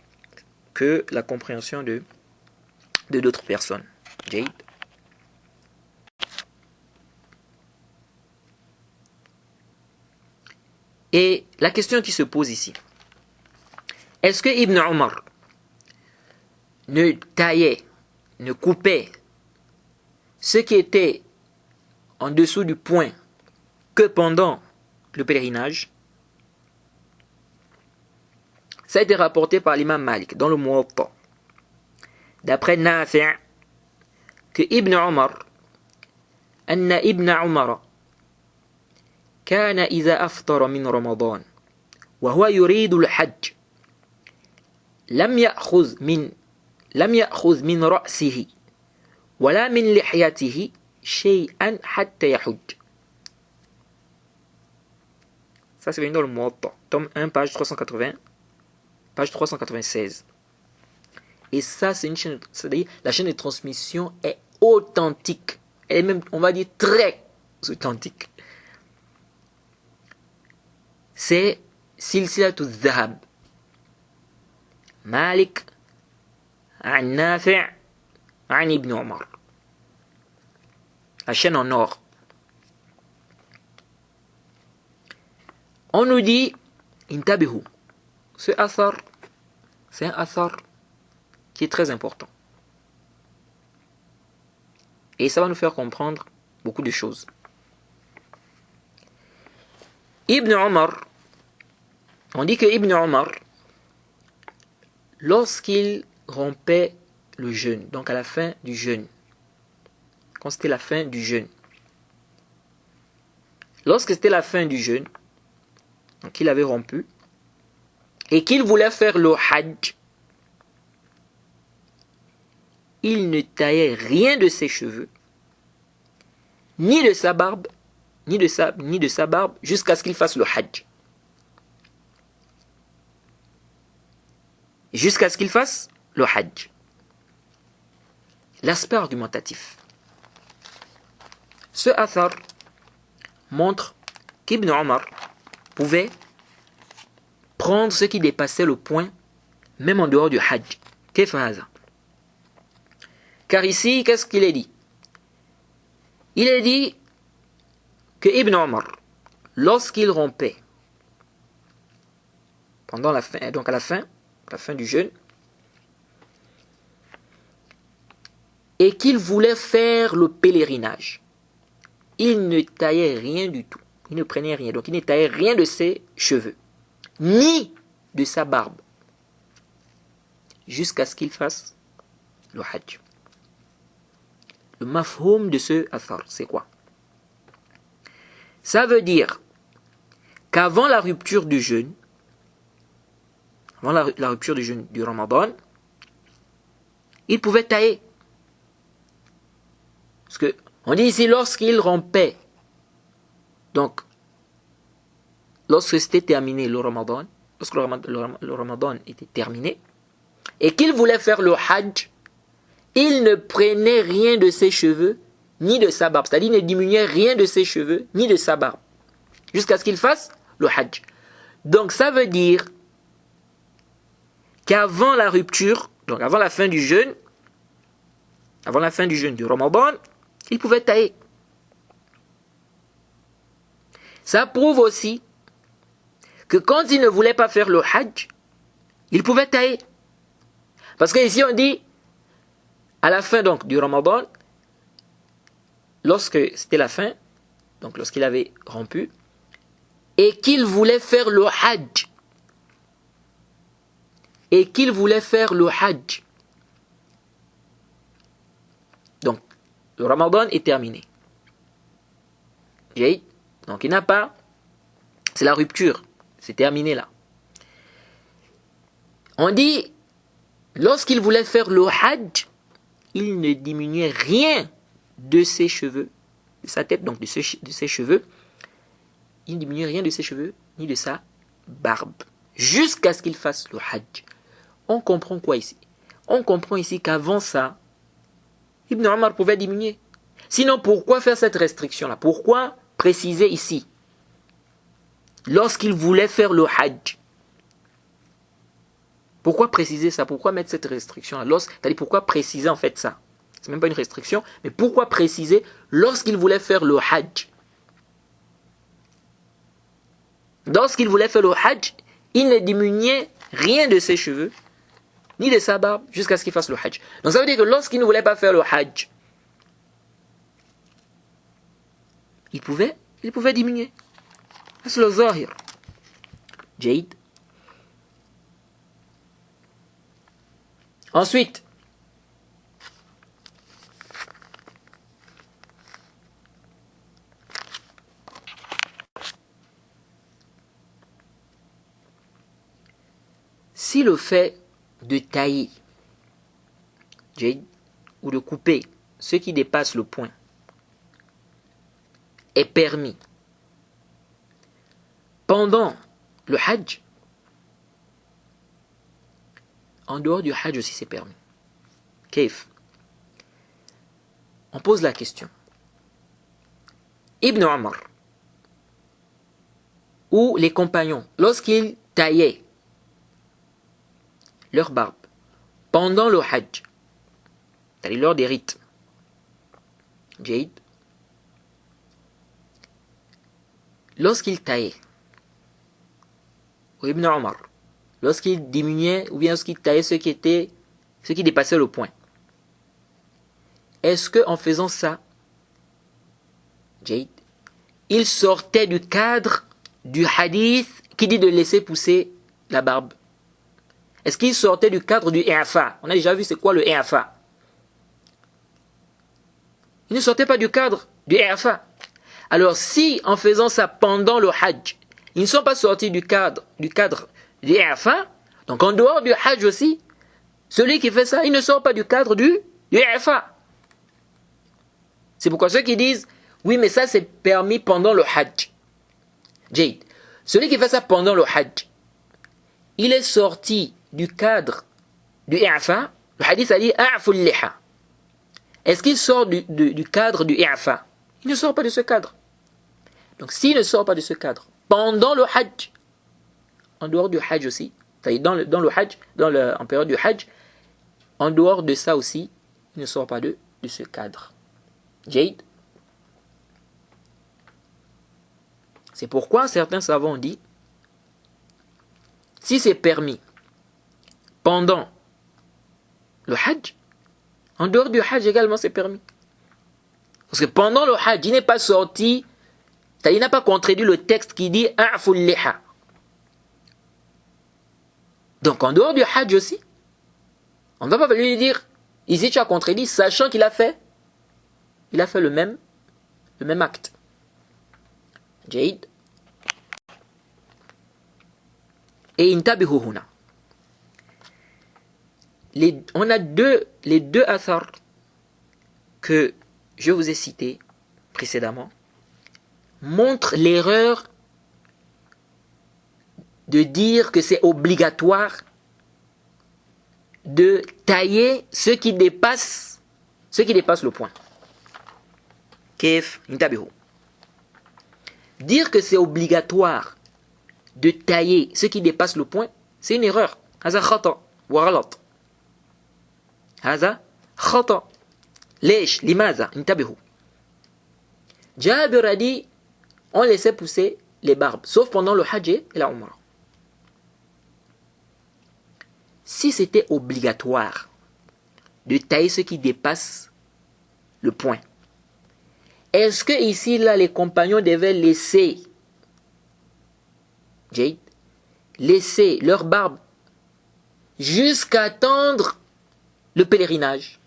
que la compréhension de d'autres personnes. Jade. Et la question qui se pose ici, est-ce que Ibn Omar ne taillait, ne coupait ce qui était en dessous du poing que pendant le pèlerinage? Ça a été rapporté par l'imam Malik dans le Muwatta, d'après Nafi' que Ibn Omar, Anna Ibn Omar كان إذا أفطر من رمضان وهو يريد الحج لم يأخذ من رأسه ولا من لحيته شيئا حتى يحج. Ça c'est venu dans le Muwatta, tome 1, page 380, page 396. Et ça c'est une chaîne, c'est-à-dire la chaîne de transmission est authentique. Elle est même, on va dire, très authentique. C'est Silsilatu Dhahab. Malik an Nafi' an Ibn Omar. La chaîne en or. On nous dit, intabihu. Ce athar, c'est un athar qui est très important. Et ça va nous faire comprendre beaucoup de choses. Ibn Omar, on dit que Ibn Omar, lorsqu'il rompait le jeûne, donc à la fin du jeûne, quand c'était la fin du jeûne, lorsque c'était la fin du jeûne, donc il avait rompu, et qu'il voulait faire le hajj, il ne taillait rien de ses cheveux, ni de sa barbe, ni de sa barbe, jusqu'à ce qu'il fasse le hajj. Jusqu'à ce qu'il fasse le hajj. L'aspect argumentatif. Ce athar montre qu'Ibn Omar pouvait prendre ce qui dépassait le point, même en dehors du hajj. Qu'est-ce que ça? Car ici, qu'est-ce qu'il est dit? Il est dit que Ibn Omar, lorsqu'il rompait, pendant la fin, donc à la fin du jeûne, et qu'il voulait faire le pèlerinage, il ne taillait rien du tout. Il ne prenait rien. Donc il ne taillait rien de ses cheveux, ni de sa barbe, jusqu'à ce qu'il fasse le hajj. Le mafhoum de ce athar, c'est quoi? Ça veut dire qu'avant la rupture du jeûne, avant la rupture du jeûne du Ramadan, il pouvait tailler. Parce que on dit ici lorsqu'il rompait, donc lorsque c'était terminé le Ramadan, lorsque le Ramadan était terminé, et qu'il voulait faire le hajj, il ne prenait rien de ses cheveux, ni de sa barbe. C'est-à-dire, il ne diminuait rien de ses cheveux, ni de sa barbe, jusqu'à ce qu'il fasse le hajj. Donc, ça veut dire qu'avant la rupture, donc avant la fin du jeûne du Ramadan, il pouvait tailler. Ça prouve aussi que quand il ne voulait pas faire le hajj, il pouvait tailler. Parce que ici on dit, à la fin donc du Ramadan, lorsque c'était la fin, donc lorsqu'il avait rompu, et qu'il voulait faire le hajj, Donc, le Ramadan est terminé. Donc, il n'a pas... C'est la rupture. C'est terminé là. On dit, lorsqu'il voulait faire le Hajj, il ne diminuait rien de ses cheveux, de sa tête, donc de ses cheveux. Il ne diminuait rien de ses cheveux, ni de sa barbe, jusqu'à ce qu'il fasse le Hajj. On comprend quoi ici? On comprend ici qu'avant ça, Ibn Omar pouvait diminuer. Sinon, pourquoi faire cette restriction-là? Pourquoi préciser ici? Lorsqu'il voulait faire le Hajj. Pourquoi préciser ça? Pourquoi mettre cette restriction-là? C'est-à-dire, pourquoi préciser en fait ça? C'est même pas une restriction, mais pourquoi préciser lorsqu'il voulait faire le Hajj? Lorsqu'il voulait faire le Hajj, il ne diminuait rien de ses cheveux, ni de sa barbe, jusqu'à ce qu'il fasse le Hajj. Donc ça veut dire que lorsqu'il ne voulait pas faire le Hajj, il pouvait diminuer. C'est le Zahir. Jaïd. Ensuite, si le fait de tailler ou de couper ce qui dépasse le point est permis pendant le Hajj, en dehors du Hajj aussi c'est permis. Kaif? On pose la question. Ibn Omar ou les compagnons, lorsqu'ils taillaient leur barbe pendant le Hajj, c'est-à-dire lors des rites, Jaïd, lorsqu'ils taillaient, ou Ibn Omar, lorsqu'il diminuait ou bien lorsqu'il taillait ce qui dépassait le point, est-ce qu'en faisant ça, Jaïd, il sortait du cadre du hadith qui dit de laisser pousser la barbe? Est-ce qu'il sortait du cadre du i'fa? On a déjà vu c'est quoi le i'fa. Il ne sortait pas du cadre du i'fa. Alors si en faisant ça pendant le Hajj, ils ne sont pas sortis du cadre du i'fa, donc en dehors du Hajj aussi, celui qui fait ça, il ne sort pas du cadre du i'fa. C'est pourquoi ceux qui disent, oui mais ça c'est permis pendant le Hajj. Jade, celui qui fait ça pendant le Hajj, il est sorti du cadre du i'fa. Le hadith a dit a'ful liha. Est-ce qu'il sort du cadre du i'fa? Il ne sort pas de ce cadre. Donc s'il ne sort pas de ce cadre pendant le Hajj, en dehors du Hajj aussi, c'est-à-dire dans le Hajj, en période du Hajj, en dehors de ça aussi, il ne sort pas de ce cadre. Jade. C'est pourquoi certains savants ont dit, si c'est permis pendant le Hajj, en dehors du Hajj également c'est permis. Parce que pendant le Hajj, il n'est pas sorti, c'est-à-dire il n'a pas contredit le texte qui dit a'ful liha. Donc en dehors du Hajj aussi, on ne va pas lui dire, ici tu as contredit, sachant qu'il a fait le même acte. Jaïd. Et intabihu huna. On a les deux athars que je vous ai cités précédemment montrent l'erreur de dire que c'est obligatoire de tailler ce qui dépasse le point. Kef intabihu. Dire que c'est obligatoire de tailler ce qui dépasse le point, c'est une erreur. Haza khata wa ghalat. Haza khata. Lesh, limaza, intabihu. Jabir a dit, on laissait pousser les barbes, sauf pendant le Hajj et la Umrah. Si c'était obligatoire de tailler ce qui dépasse le point, est-ce que ici, là, les compagnons devaient laisser leur barbe jusqu'à attendre le pèlerinage?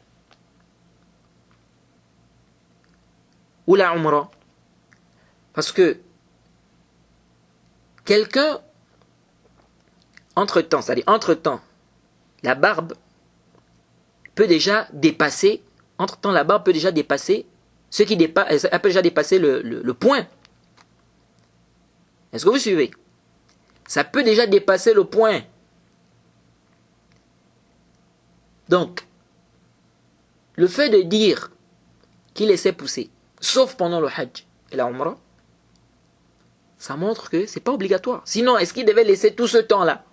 ou la umrah. Parce que quelqu'un, entre-temps, la barbe peut déjà dépasser, ce qui dépasse, elle peut déjà dépasser le point. Est-ce que vous suivez? Ça peut déjà dépasser le point. Donc, le fait de dire qu'il laissait pousser, sauf pendant le hajj et la umrah, ça montre que c'est pas obligatoire. Sinon, est-ce qu'il devait laisser tout ce temps-là?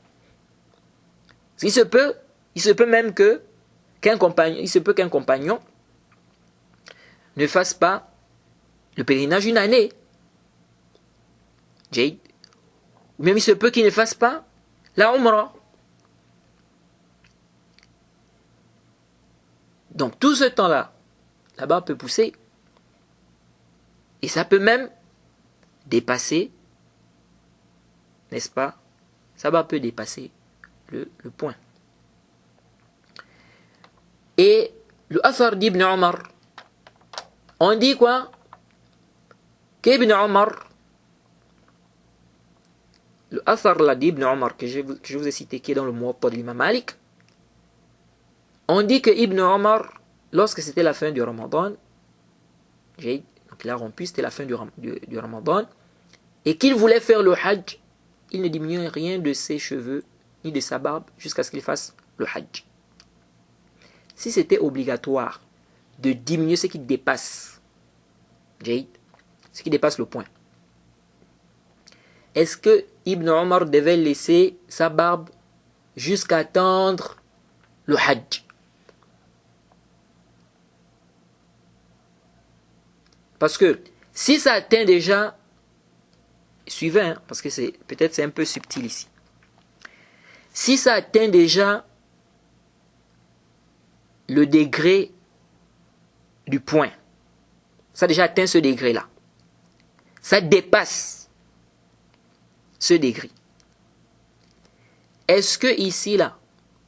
Il se peut même qu'un compagnon ne fasse pas le pèlerinage une année. Ou même il se peut qu'il ne fasse pas la umrah. Donc tout ce temps-là, la barbe peut pousser. Et ça peut même dépasser, n'est-ce pas? Sa barbe peut dépasser le point. Et le Athar d'Ibn Omar, on dit quoi? Qu'Ibn Omar, le Athar là d'Ibn Omar que je vous ai cité, qui est dans le Muwatta de l'imam Malik, on dit que Ibn Omar, lorsque c'était la fin du Ramadan, donc il a rompu, c'était la fin du Ramadan, et qu'il voulait faire le Hajj, il ne diminuait rien de ses cheveux, ni de sa barbe, jusqu'à ce qu'il fasse le Hajj. Si c'était obligatoire de diminuer ce qui dépasse, ce qui dépasse le point, est-ce que Ibn Omar devait laisser sa barbe jusqu'à attendre le Hajj? Parce que si ça atteint déjà, suivez, hein, parce que peut-être c'est un peu subtil ici. Si ça atteint déjà le degré du point, ça a déjà atteint ce degré-là, ça dépasse ce degré. Est-ce que ici, là,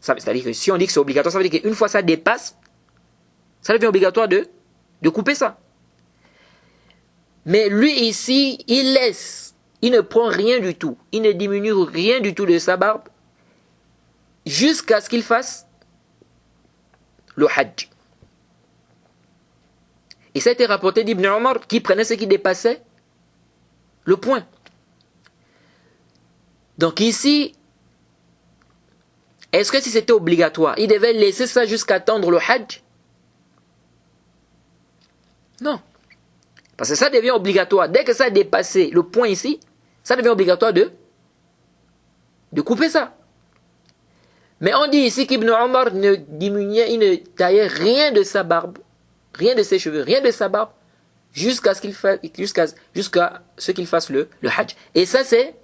c'est-à-dire que si on dit que c'est obligatoire, ça veut dire qu'une fois ça dépasse, ça devient obligatoire de couper ça. Mais lui ici, il laisse, il ne prend rien du tout, il ne diminue rien du tout de sa barbe jusqu'à ce qu'il fasse le Hajj. Et ça a été rapporté d'Ibn Omar qui prenait ce qui dépassait le point. Donc ici, est-ce que si c'était obligatoire, il devait laisser ça jusqu'à attendre le Hajj? Non. Parce que ça devient obligatoire. Dès que ça a dépassé le point ici, ça devient obligatoire de couper ça. Mais on dit ici qu'Ibn Omar ne diminuait, il ne taillait rien de sa barbe, rien de ses cheveux, rien de sa barbe, jusqu'à ce qu'il fasse le Hajj. Et ça, c'est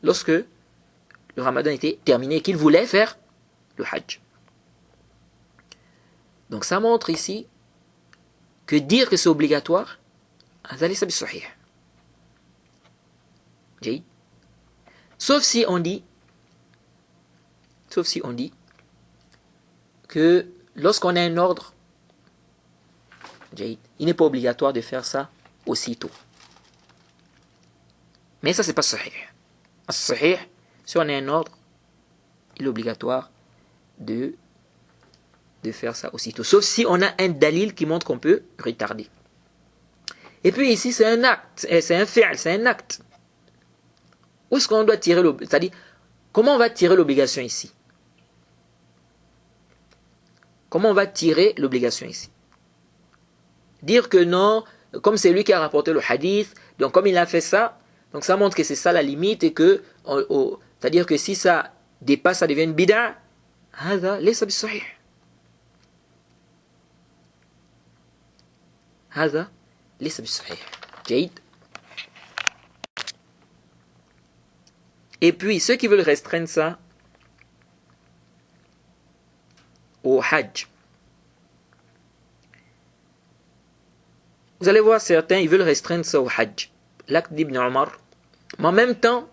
lorsque le Ramadan était terminé et qu'il voulait faire le Hajj. Donc ça montre ici que dire que c'est obligatoire, sauf si on dit que lorsqu'on a un ordre, il n'est pas obligatoire de faire ça aussitôt. Mais ça, c'est pas sahih. Sahih, si on a un ordre, il est obligatoire de faire ça aussitôt. Sauf si on a un dalil qui montre qu'on peut retarder. Et puis ici, c'est un acte, c'est un fi'l, c'est un acte. Où est-ce qu'on doit tirer l'obligation? C'est-à-dire, comment on va tirer l'obligation ici? Comment on va tirer l'obligation ici? Dire que non, comme c'est lui qui a rapporté le hadith, donc comme il a fait ça, donc ça montre que c'est ça la limite et que, c'est-à-dire que si ça dépasse, ça devient une bid'a. هذا ليس بالصحيح. هذا ليس بالصحيح. جيد. Et puis, ceux qui veulent restreindre ça au Hajj, vous allez voir certains, ils veulent restreindre ça au Hajj, l'acte d'Ibn Omar, mais en même temps,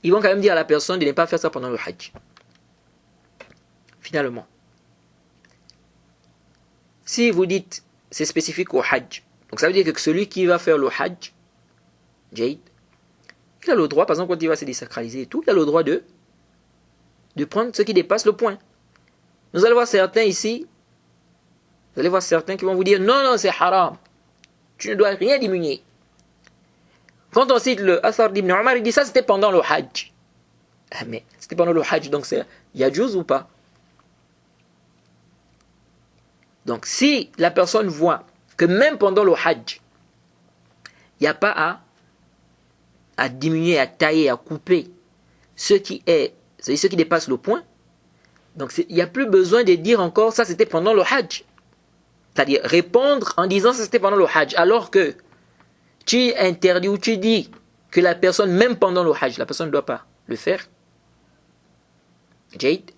ils vont quand même dire à la personne de ne pas faire ça pendant le Hajj. Finalement, si vous dites c'est spécifique au Hajj, Donc ça veut dire que celui qui va faire le hajj, Jade, il a le droit, par exemple quand il va se désacraliser et tout, il a le droit de prendre ce qui dépasse le point. Vous allez voir certains ici, vous allez voir certains qui vont vous dire non, non, c'est haram. Tu ne dois rien diminuer. Quand on cite le Athar d'Ibn Omar, il dit ça c'était pendant le hajj. Ah, mais c'était pendant le hajj, donc c'est yajouz ou pas? Donc si la personne voit que même pendant le hajj, il n'y a pas à diminuer, à tailler, à couper ce qui dépasse le point, donc il n'y a plus besoin de dire encore ça c'était pendant le hajj. C'est-à-dire répondre en disant ça c'était pendant le hajj, alors que tu interdis ou tu dis que la personne, même pendant le hajj, la personne ne doit pas le faire. Jade.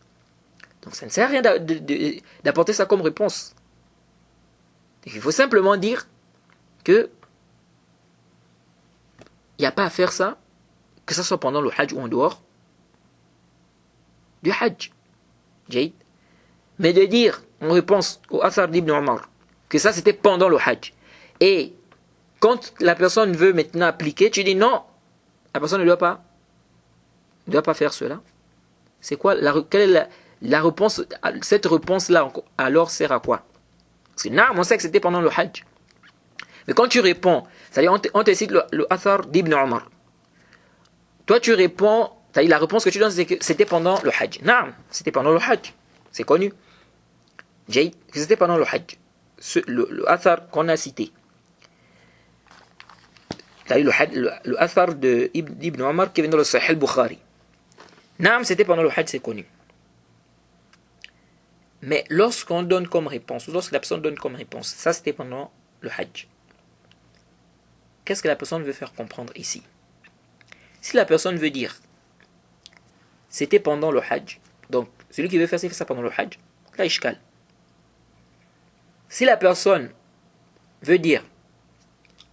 Donc ça ne sert à rien d'apporter ça comme réponse. Donc, il faut simplement dire que il n'y a pas à faire ça, que ce soit pendant le hajj ou en dehors du hajj. Jade. Mais de dire en réponse au Athar d'Ibn Omar que ça c'était pendant le hajj, et quand la personne veut maintenant appliquer, tu dis non, la personne ne doit pas faire cela. C'est quoi quelle est la réponse? Cette réponse-là, alors sert à quoi? Parce que non, on sait que c'était pendant le hajj. Mais quand tu réponds, c'est-à-dire on te cite le Athar d'Ibn Omar. Toi tu réponds, c'est-à-dire la réponse que tu donnes c'est que c'était pendant le hajj. Non, c'était pendant le hajj. C'est connu. Jay, que c'était pendant le hajj. Le Athar qu'on a cité. Le Athar d'Ibn Omar qui vient dans le Sahih al-Bukhari. Naam, c'était pendant le hajj, c'est connu. Mais lorsqu'on donne comme réponse, ou lorsque la personne donne comme réponse, ça c'était pendant le hajj. Qu'est-ce que la personne veut faire comprendre ici? Si la personne veut dire c'était pendant le hajj, donc celui qui veut faire ça, il fait ça pendant le hajj, là ishkal. Si la personne veut dire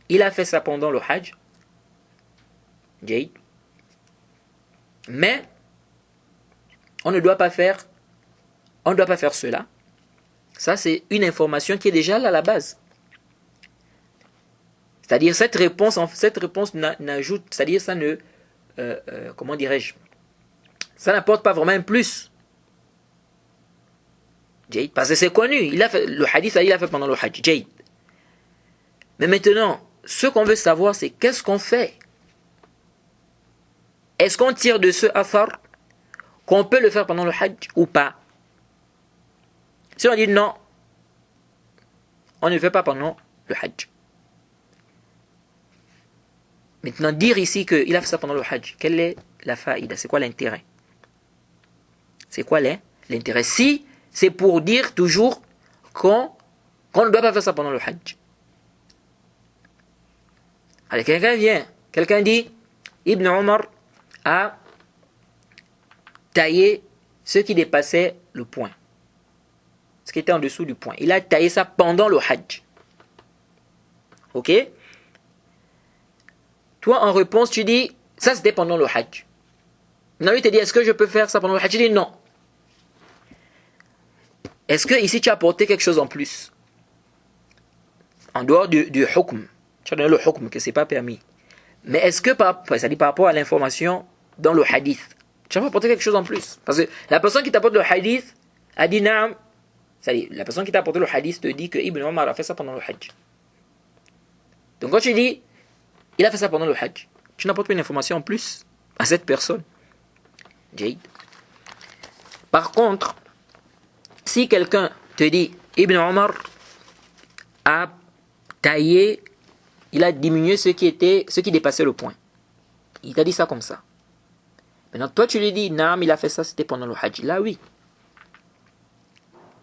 il a fait ça pendant le hajj, Jade, mais on ne doit pas faire cela. Ça c'est une information qui est déjà là à la base. C'est-à-dire cette réponse n'ajoute, c'est-à-dire ça ne, comment dirais-je, ça n'apporte pas vraiment un plus. Jade, parce que c'est connu, il a fait le hadith, il a fait pendant le hajj. Jade. Mais maintenant, ce qu'on veut savoir, c'est qu'est-ce qu'on fait. Est-ce qu'on tire de ce athar qu'on peut le faire pendant le hajj ou pas? Si on dit non, on ne le fait pas pendant le hajj. Maintenant, dire ici qu'il a fait ça pendant le hajj, quelle est la faïda? C'est quoi l'intérêt? C'est quoi l'intérêt? Si c'est pour dire toujours qu'on ne doit pas faire ça pendant le hajj. Allez, quelqu'un dit, Ibn Omar a taillé ce qui dépassait le point. Ce qui était en dessous du point. Il a taillé ça pendant le hajj. Ok? Toi, en réponse, tu dis, ça c'était pendant le hajj. Maintenant, lui te dit, est-ce que je peux faire ça pendant le hajj? Tu dis non. Est-ce que ici tu as apporté quelque chose en plus? En dehors du hukm. Tu as donné le hukm que c'est pas permis. Mais est-ce que par rapport à l'information dans le hadith, tu as apporté quelque chose en plus? Parce que la personne qui t'apporte le hadith a dit naam. C'est-à-dire, la personne qui t'a apporté le hadith te dit que Ibn Omar a fait ça pendant le hajj. Donc quand tu dis, il a fait ça pendant le hajj, tu n'apportes pas une information en plus à cette personne. Jade. Par contre, si quelqu'un te dit, Ibn Omar a taillé, il a diminué ce qui dépassait le point. Il t'a dit ça comme ça. Maintenant, toi tu lui dis, naam, il a fait ça, c'était pendant le hajj. Là oui.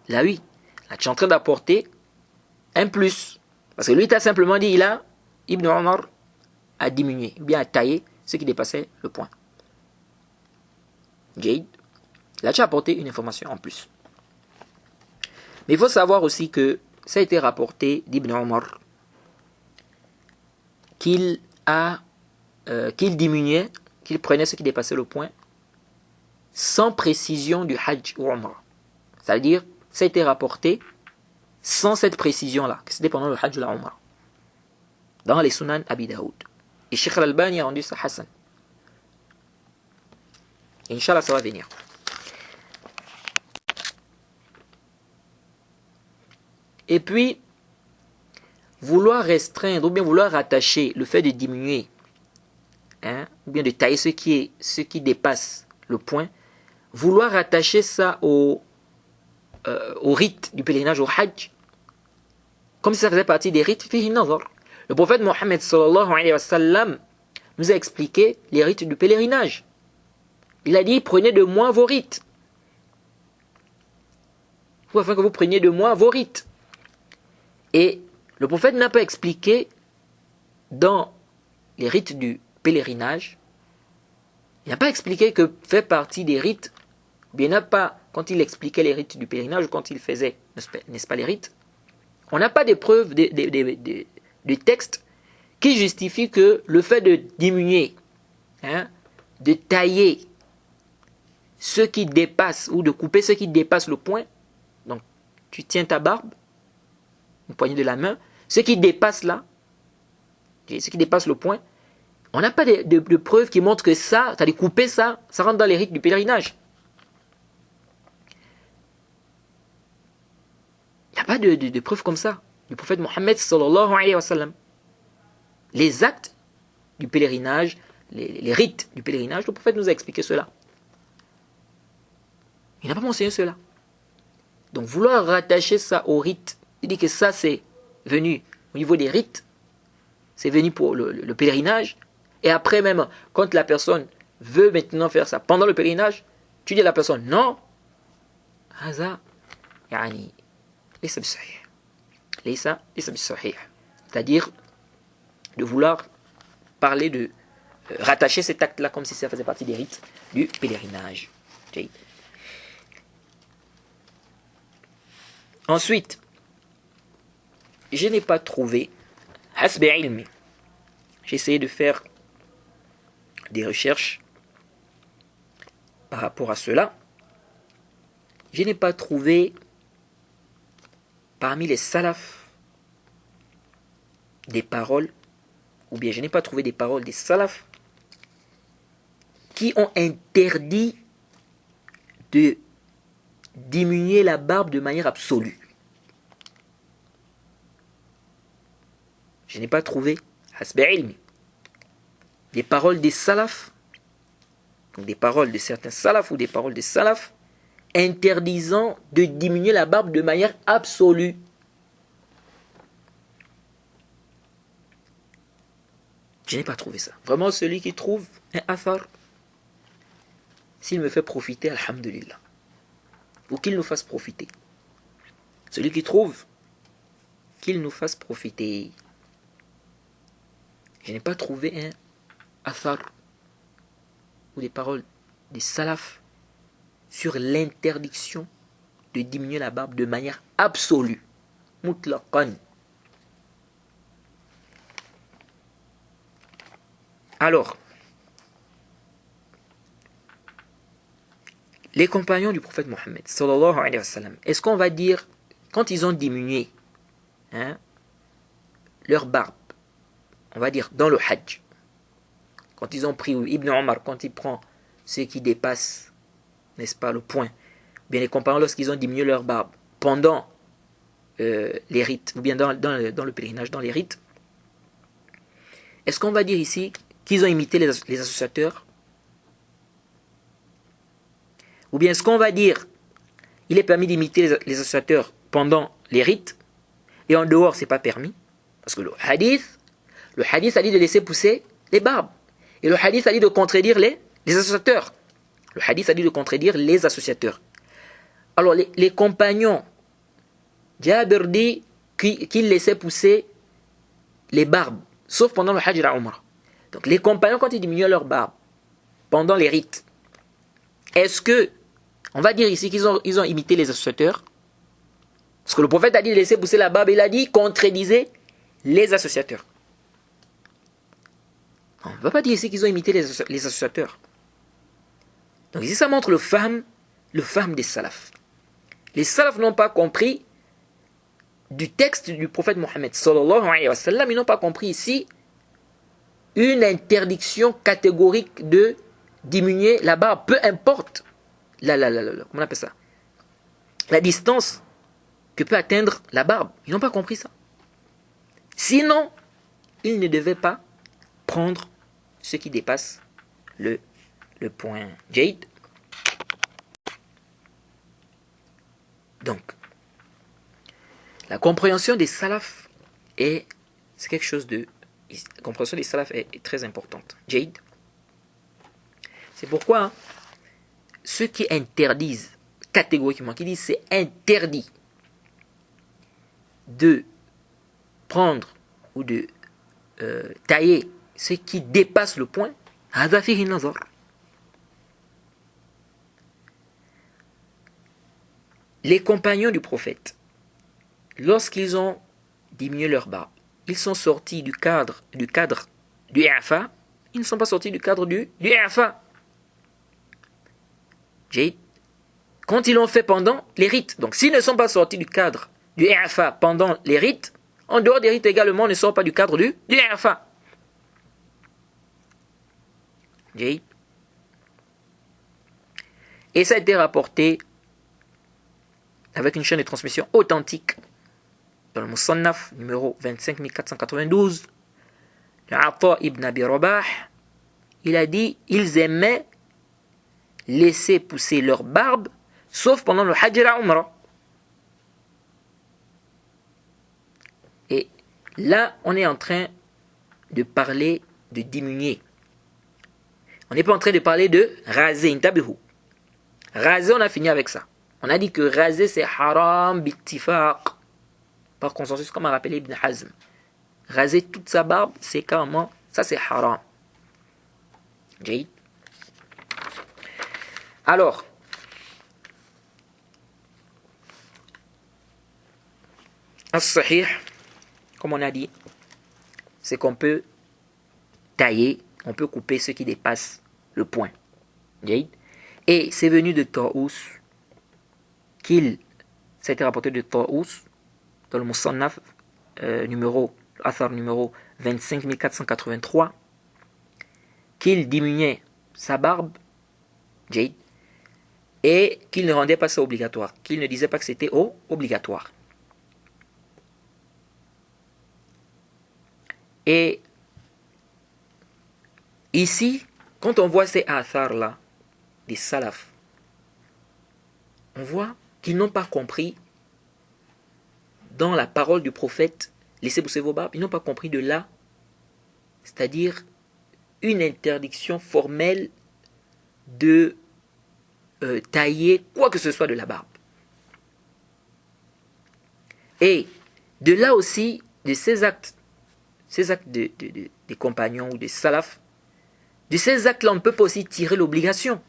Là oui. Là tu es en train d'apporter un plus. Parce que lui t'a simplement dit, Ibn Omar a diminué, bien a taillé ce qui dépassait le point. Jade. Là tu as apporté une information en plus. Mais il faut savoir aussi que ça a été rapporté d'Ibn Omar qu'il diminuait, qu'il prenait ce qui dépassait le point sans précision du hajj ou umrah. C'est-à-dire, ça a été rapporté sans cette précision-là, que c'était pendant le hajj ou la umrah. dans les Sunan Abi Daoud. Et Sheikh Al-Albani a rendu ça Hassan. Inch'Allah, ça va venir. Et puis, vouloir restreindre ou bien vouloir attacher le fait de diminuer, ou bien de tailler ce qui dépasse le point, vouloir attacher ça au rite du pèlerinage, au Hajj, comme si ça faisait partie des rites, fihi nazar. Le prophète Mohammed sallallahu alayhi wa sallam nous a expliqué les rites du pèlerinage. Il a dit, prenez de moi vos rites. Afin que vous preniez de moi vos rites. Et le prophète n'a pas expliqué dans les rites du pèlerinage, il n'a pas expliqué que fait partie des rites, bien il n'a pas, quand il expliquait les rites du pèlerinage, ou quand il faisait, n'est-ce pas, les rites, on n'a pas de preuves de textes qui justifient que le fait de diminuer, de tailler ce qui dépasse, ou de couper ce qui dépasse le point, donc tu tiens ta barbe, une poignée de la main, ce qui dépasse là, ce qui dépasse le point, on n'a pas de preuves qui montrent que ça, c'est-à-dire couper ça, ça rentre dans les rites du pèlerinage. Il n'y a pas de preuves comme ça du prophète Mohammed sallallahu alayhi wa sallam. Les actes du pèlerinage, les rites du pèlerinage, le prophète nous a expliqué cela. Il n'a pas mentionné cela. Donc vouloir rattacher ça au rite, il dit que ça c'est venu au niveau des rites, c'est venu pour le pèlerinage, et après même, quand la personne veut maintenant faire ça pendant le pèlerinage, tu dis à la personne, non, هذا يعني ليس بالصحيح. ليس بالصحيح. C'est-à-dire de vouloir parler de rattacher cet acte-là comme si ça faisait partie des rites du pèlerinage. Ensuite, je n'ai pas trouvé, hasbi ilmi, j'ai essayé de faire des recherches par rapport à cela, je n'ai pas trouvé parmi les salafs des paroles, ou bien je n'ai pas trouvé des paroles des salafs qui ont interdit de diminuer la barbe de manière absolue. Je n'ai pas trouvé, hasbi ilmi, des paroles des salafs, donc des paroles de certains salafs ou des paroles des salafs, interdisant de diminuer la barbe de manière absolue. Je n'ai pas trouvé ça. Vraiment, celui qui trouve un athar, s'il me fait profiter, alhamdulillah. Ou qu'il nous fasse profiter. Celui qui trouve, qu'il nous fasse profiter. Je n'ai pas trouvé un athar ou des paroles des salafs sur l'interdiction de diminuer la barbe de manière absolue. Mutlaqan. Alors, les compagnons du prophète Mohammed, sallallahu alayhi wa sallam, est-ce qu'on va dire, quand ils ont diminué leur barbe, on va dire dans le Hajj, quand ils ont pris, Ibn Omar, quand il prend ce qui dépasse, n'est-ce pas, le point, bien les compagnons, lorsqu'ils ont diminué leur barbe pendant les rites, ou bien dans le pèlerinage, dans les rites, est-ce qu'on va dire ici qu'ils ont imité les associateurs? Ou bien est-ce qu'on va dire il est permis d'imiter les associateurs pendant les rites et en dehors c'est pas permis? Parce que le hadith a dit de laisser pousser les barbes. Et le hadith a dit de contredire les associateurs. Le hadith a dit de contredire les associateurs. Alors les compagnons, Jabir dit qu'ils laissaient pousser les barbes, sauf pendant le Hajj et la Umrah. Donc les compagnons, quand ils diminuaient leur barbe pendant les rites, est-ce que on va dire ici qu'ils ont imité les associateurs? Parce que le prophète a dit de laisser pousser la barbe, il a dit contredisez les associateurs. On ne va pas dire ici qu'ils ont imité les associateurs. Donc ici ça montre le fahm des salafs. Les salafs n'ont pas compris du texte du prophète Mohammed sallallahu alayhi wa sallam, ils n'ont pas compris ici une interdiction catégorique de diminuer la barbe, peu importe comment on appelle ça, la distance que peut atteindre la barbe. Ils n'ont pas compris ça. Sinon, ils ne devaient pas prendre ce qui dépasse le point Jade. Donc, la compréhension des salafs c'est quelque chose de... La compréhension des salafs est très importante. Jade. C'est pourquoi ceux qui interdisent catégoriquement, qui disent c'est interdit de prendre ou de tailler ce qui dépasse le point, les compagnons du prophète, lorsqu'ils ont diminué leur barbe, ils sont sortis du cadre du i'fa, ils ne sont pas sortis du cadre du i'fa. Quand ils l'ont fait pendant les rites, donc s'ils ne sont pas sortis du cadre du i'fa pendant les rites, en dehors des rites également, ne sortent pas du cadre du i'fa. Et ça a été rapporté avec une chaîne de transmission authentique dans le Musannaf numéro 25492 de Ata ibn Abi Rabah. Il a dit, ils aimaient laisser pousser leur barbe sauf pendant le Hajj à Umrah. Et là, on est en train de parler de diminuer. On n'est pas en train de parler de raser, intabihu. Raser, on a fini avec ça. On a dit que raser, c'est haram bittifaq. Par consensus, comme a rappelé Ibn Hazm. Raser toute sa barbe, c'est carrément, ça c'est haram. Jayid. Alors, as-sahih, comme on a dit, c'est qu'on peut tailler, on peut couper ce qui dépasse le point. Et c'est venu de Taous, ça a été rapporté de Taous, dans le Musannaf, Athar numéro 25483, qu'il diminuait sa barbe, et qu'il ne rendait pas ça obligatoire, qu'il ne disait pas que c'était obligatoire. Et ici, quand on voit ces athars-là, des salafs, on voit qu'ils n'ont pas compris dans la parole du prophète, laissez pousser vos barbes, ils n'ont pas compris de là, c'est-à-dire une interdiction formelle de tailler quoi que ce soit de la barbe. Et de là aussi, de ces actes des compagnons ou des salafs, de ces actes-là, on ne peut pas aussi tirer l'obligation.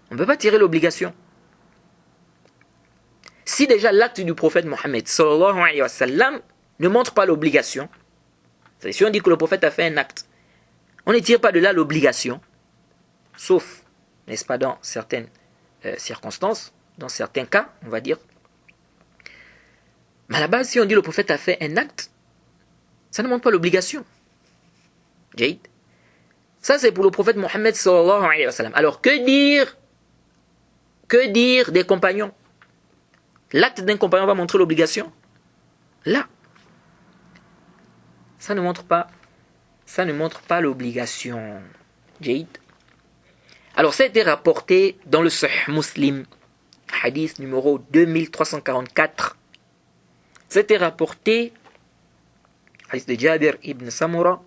On ne peut pas tirer l'obligation. Si déjà l'acte du prophète Mohammed sallallahu alayhi wa sallam ne montre pas l'obligation, c'est-à-dire si on dit que le prophète a fait un acte, on ne tire pas de là l'obligation, sauf, n'est-ce pas, dans certaines circonstances, dans certains cas, on va dire. Mais à la base, si on dit que le prophète a fait un acte, ça ne montre pas l'obligation. Jayid. Ça, c'est pour le prophète Mohammed sallallahu alayhi wa sallam. Alors, que dire des compagnons? L'acte d'un compagnon va montrer l'obligation? Là. Ça ne montre pas l'obligation. Jayid. Alors, ça a été rapporté dans le Sahih Muslim, hadith numéro 2344. C'était rapporté, hadith de Jabir ibn Samura,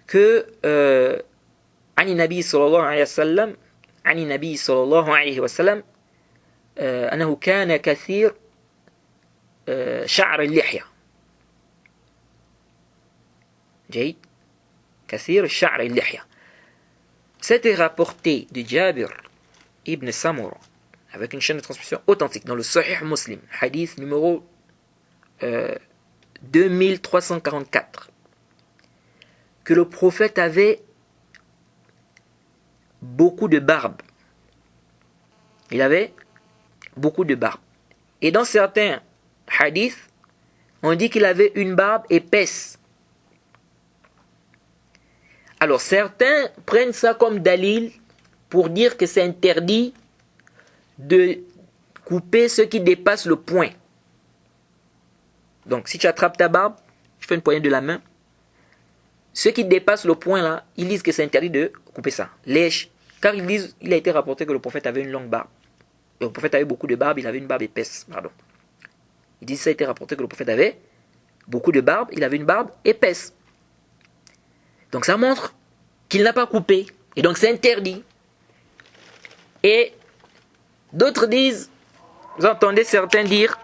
que Ani Nabi sallallahu alayhi wa sallam, أنه كان كثير شعر اللحية. جيد. كثير شعر اللحية. C'était rapporté de Jabir ibn Samura avec une chaîne de transmission authentique dans le Sahih Muslim, hadith numéro 2344, que le prophète avait beaucoup de barbe. Il avait beaucoup de barbe. Et dans certains hadiths, on dit qu'il avait une barbe épaisse. Alors certains prennent ça comme dalil pour dire que c'est interdit de couper ce qui dépasse le poing. Donc si tu attrapes ta barbe, tu fais une poignée de la main, ce qui dépasse le poing là, ils disent que c'est interdit de couper ça. Lèche, car ils disent, il a été rapporté que le prophète avait une longue barbe. Et le prophète avait beaucoup de barbe, il avait une barbe épaisse. Pardon. Ils disent, ça a été rapporté que le prophète avait beaucoup de barbe, il avait une barbe épaisse. Donc ça montre qu'il n'a pas coupé. Et donc c'est interdit. Et d'autres disent, vous entendez certains dire,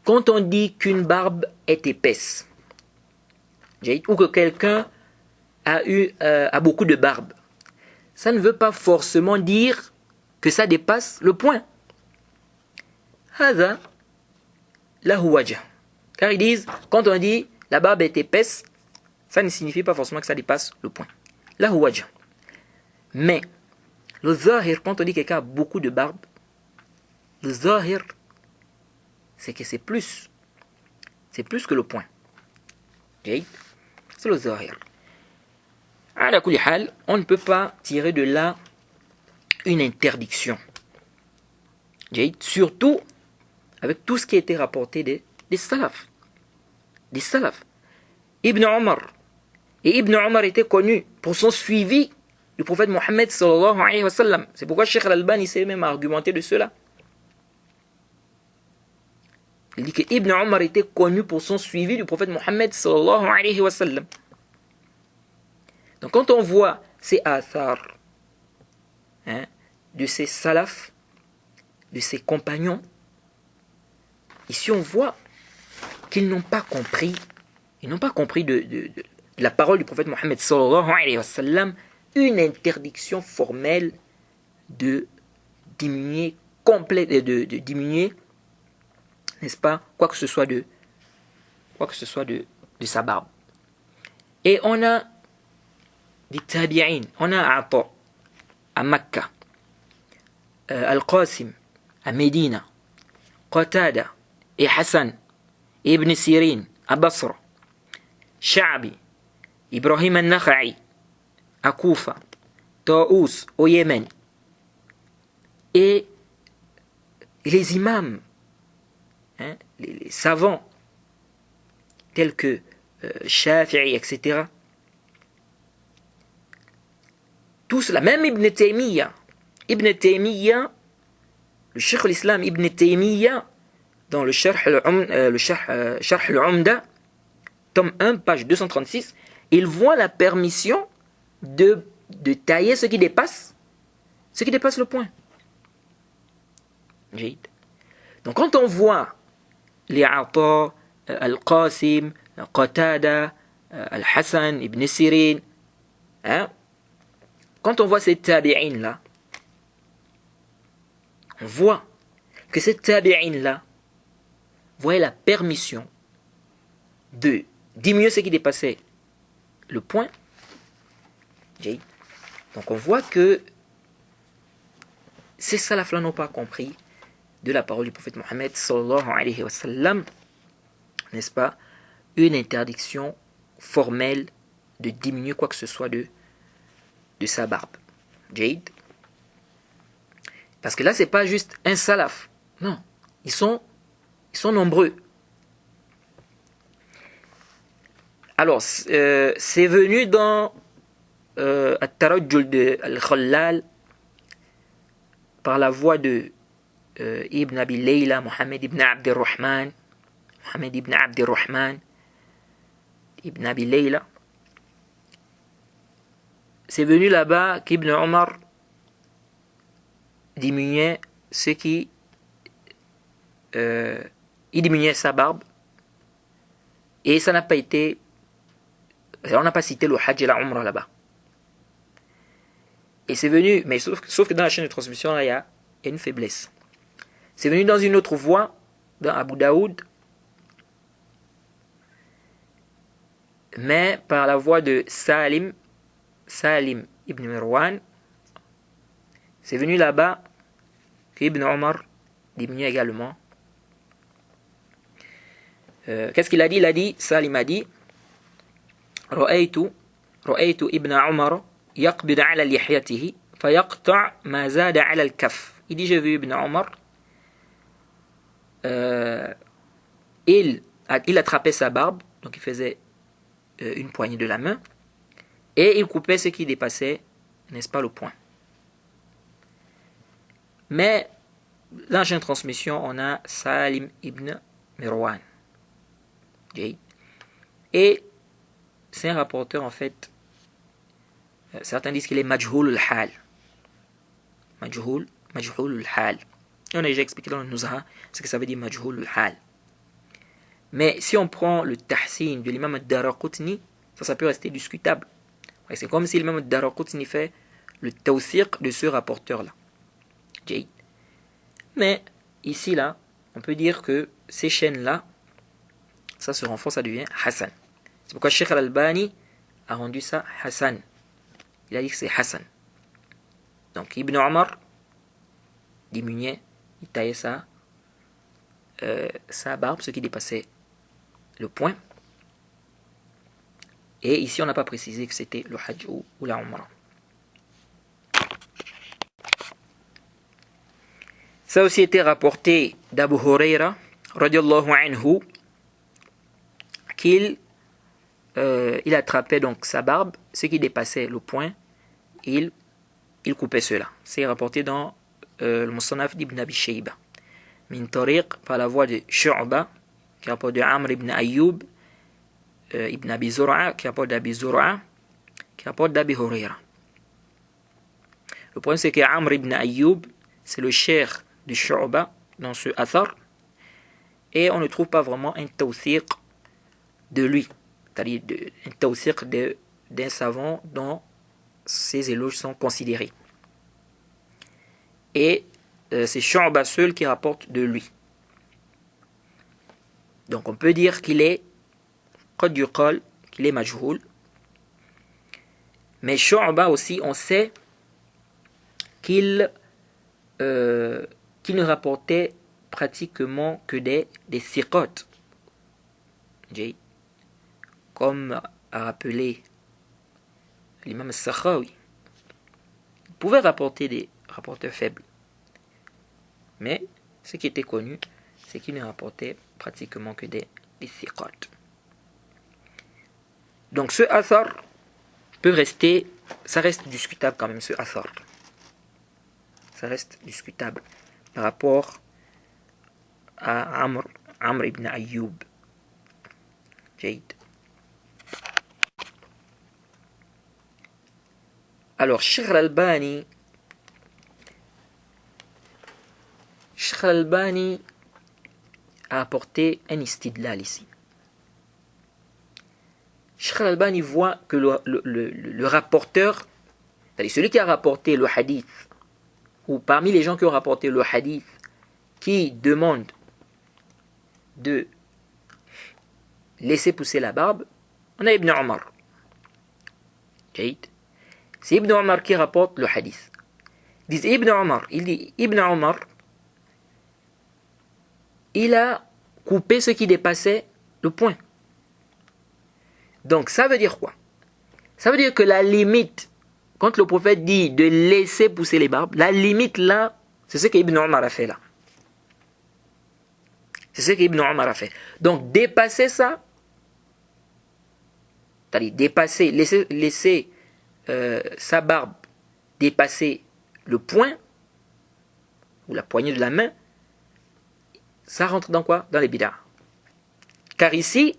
quand on dit qu'une barbe est épaisse, ou que quelqu'un a beaucoup de barbe, ça ne veut pas forcément dire que ça dépasse le poing. Hada lahu wajh. Car ils disent, quand on dit la barbe est épaisse, ça ne signifie pas forcément que ça dépasse le poing. Lahu wajh. Mais le zahir, quand on dit que quelqu'un a beaucoup de barbe, le zahir, c'est que c'est plus que le poing. C'est le zahir. Ala kulli hal, on ne peut pas tirer de là une interdiction. Surtout avec tout ce qui a été rapporté des salafs. Des salafs. Ibn Omar. Et Ibn Omar était connu pour son suivi du prophète Mohammed sallallahu alayhi wa sallam. C'est pourquoi Cheikh Al-Albani s'est même argumenté de cela. Il dit que Ibn Omar était connu pour son suivi du prophète Mohammed sallallahu alayhi wa sallam. Donc quand on voit ces athars de ces salafs, de ces compagnons, ici on voit qu'ils n'ont pas compris, de la parole du prophète Mohammed sallallahu alayhi wa sallam une interdiction formelle de diminuer de diminuer, n'est-ce pas, quoi que ce soit de sa barbe. Et on a des tabi'in, on a Ata à Makkah, Al-Qasim à Médina, Qatada et Hassan, Ibn Sirin à Basra, Sha'bi, Ibrahim al-Nakha'i à Koufa, Taous au Yémen, et les imams, les savants tels que Shafi'i, etc. Tous là, même Ibn Taymiyyah, le Cheikh l'Islam Ibn Taymiyyah, dans le Sharh al-Umda, tome 1, page 236, il voit la permission de tailler ce qui dépasse le poing. Donc quand on voit les Ata, Al-Qasim, Qatada, Al-Hassan, Ibn Sirin, quand on voit ces tabi'in là, on voit que ces tabi'in là voyaient la permission de diminuer ce qui dépassait le poing. Donc on voit que ces salafs là n'ont pas compris de la parole du prophète Mohammed sallallahu alayhi wa sallam, n'est-ce pas, une interdiction formelle de diminuer quoi que ce soit de sa barbe. Jade. Parce que là, c'est pas juste un salaf. Non. Ils sont nombreux. Alors, c'est venu dans At-Tarajjul de Al-Khallal par la voix de Ibn Abi Layla, Mohammed ibn Abdirrahman, Ibn Abi Layla. C'est venu là-bas qu'Ibn Omar diminuait il diminuait sa barbe, et ça n'a pas été, on n'a pas cité le Hajj et la Umrah là-bas. Et c'est venu, mais sauf que dans la chaîne de transmission là, il y a une faiblesse. C'est venu dans une autre voie, dans Abu Daoud, mais par la voix de Salim ibn Mirwan. C'est venu là-bas qu'Ibn Omar diminuait également. Qu'est-ce qu'il a dit? Il a dit, Salim a dit, رأيت ابن عمر يقبض على لحيته فيقطع ما زاد على الكف. Il dit, j'ai vu Ibn Omar, il attrapait sa barbe, donc il faisait une poignée de la main, et il coupait ce qui dépassait, n'est-ce pas, le poing. Mais l'ancienne transmission, on a Salim ibn Mirwan. Et c'est un rapporteur, en fait, certains disent qu'il est majhoul al-hal. Majhoul al-hal. Et on a déjà expliqué dans le Nuzha ce que ça veut dire majhoul al-hal. Mais si on prend le tahsin de l'imam al-Daraqutni, ça peut rester discutable. C'est comme si l'imam al-Daraqutni fait le tawthiq de ce rapporteur-là. Mais ici, là, on peut dire que ces chaînes-là, ça se renforce, ça devient Hassan. C'est pourquoi Sheikh al-Albani a rendu ça Hassan. Il a dit que c'est Hassan. Donc Ibn Omar diminuait, il taillait sa barbe, ce qui dépassait le poing. Et ici, on n'a pas précisé que c'était le Hajj ou la Umrah. Ça a aussi été rapporté d'Abu Huraira, radiallahu anhu, qu'il attrapait donc sa barbe, ce qui dépassait le poing, il coupait cela. C'est rapporté dans le Musannaf d'Ibn Abi Shayba. Min tariq, par la voix de Shu'ba, qui rapporte de Amr ibn Ayyub, ibn Abi Zur'a, qui rapporte d'Abi Zur'a, qui rapporte d'Abi Huraira. Le problème, c'est que Amr ibn Ayyub, c'est le cheikh de Shu'ba dans ce athar, et on ne trouve pas vraiment un tawthiq de lui, c'est-à-dire un tawthiq d'un savant dont ses éloges sont considérés. Et c'est Shu'ba seul qui rapporte de lui. Donc on peut dire qu'il est qad yuqal, qu'il est majhoul. Mais Shu'ba aussi, on sait qu'il ne rapportait pratiquement que des thiqat. Comme a rappelé l'imam al-Sakhawi. Il pouvait rapporter des rapporteurs faibles. Mais ce qui était connu, c'est qu'il ne rapportait pratiquement que des thiqat. Donc ce athar peut rester, ça reste discutable quand même, ce athar. Ça reste discutable par rapport à Amr ibn Ayyub. Jayd. Alors, Sheikh al-Albani a apporté un istidlal ici. Sheikh al-Albani voit que le rapporteur, c'est-à-dire celui qui a rapporté le hadith, ou parmi les gens qui ont rapporté le hadith, qui demande de laisser pousser la barbe, on a Ibn Omar. C'est Ibn Omar qui rapporte le hadith. Il dit Ibn Omar, il a coupé ce qui dépassait le poing. Donc ça veut dire quoi? Ça veut dire que la limite, quand le prophète dit de laisser pousser les barbes, la limite là, c'est ce qu'Ibn Omar a fait là. C'est ce qu'Ibn Omar a fait. Donc dépasser ça, c'est-à-dire dépasser, laisser sa barbe dépasser le poing ou la poignée de la main, ça rentre dans quoi? Dans les bid'ah. Car ici,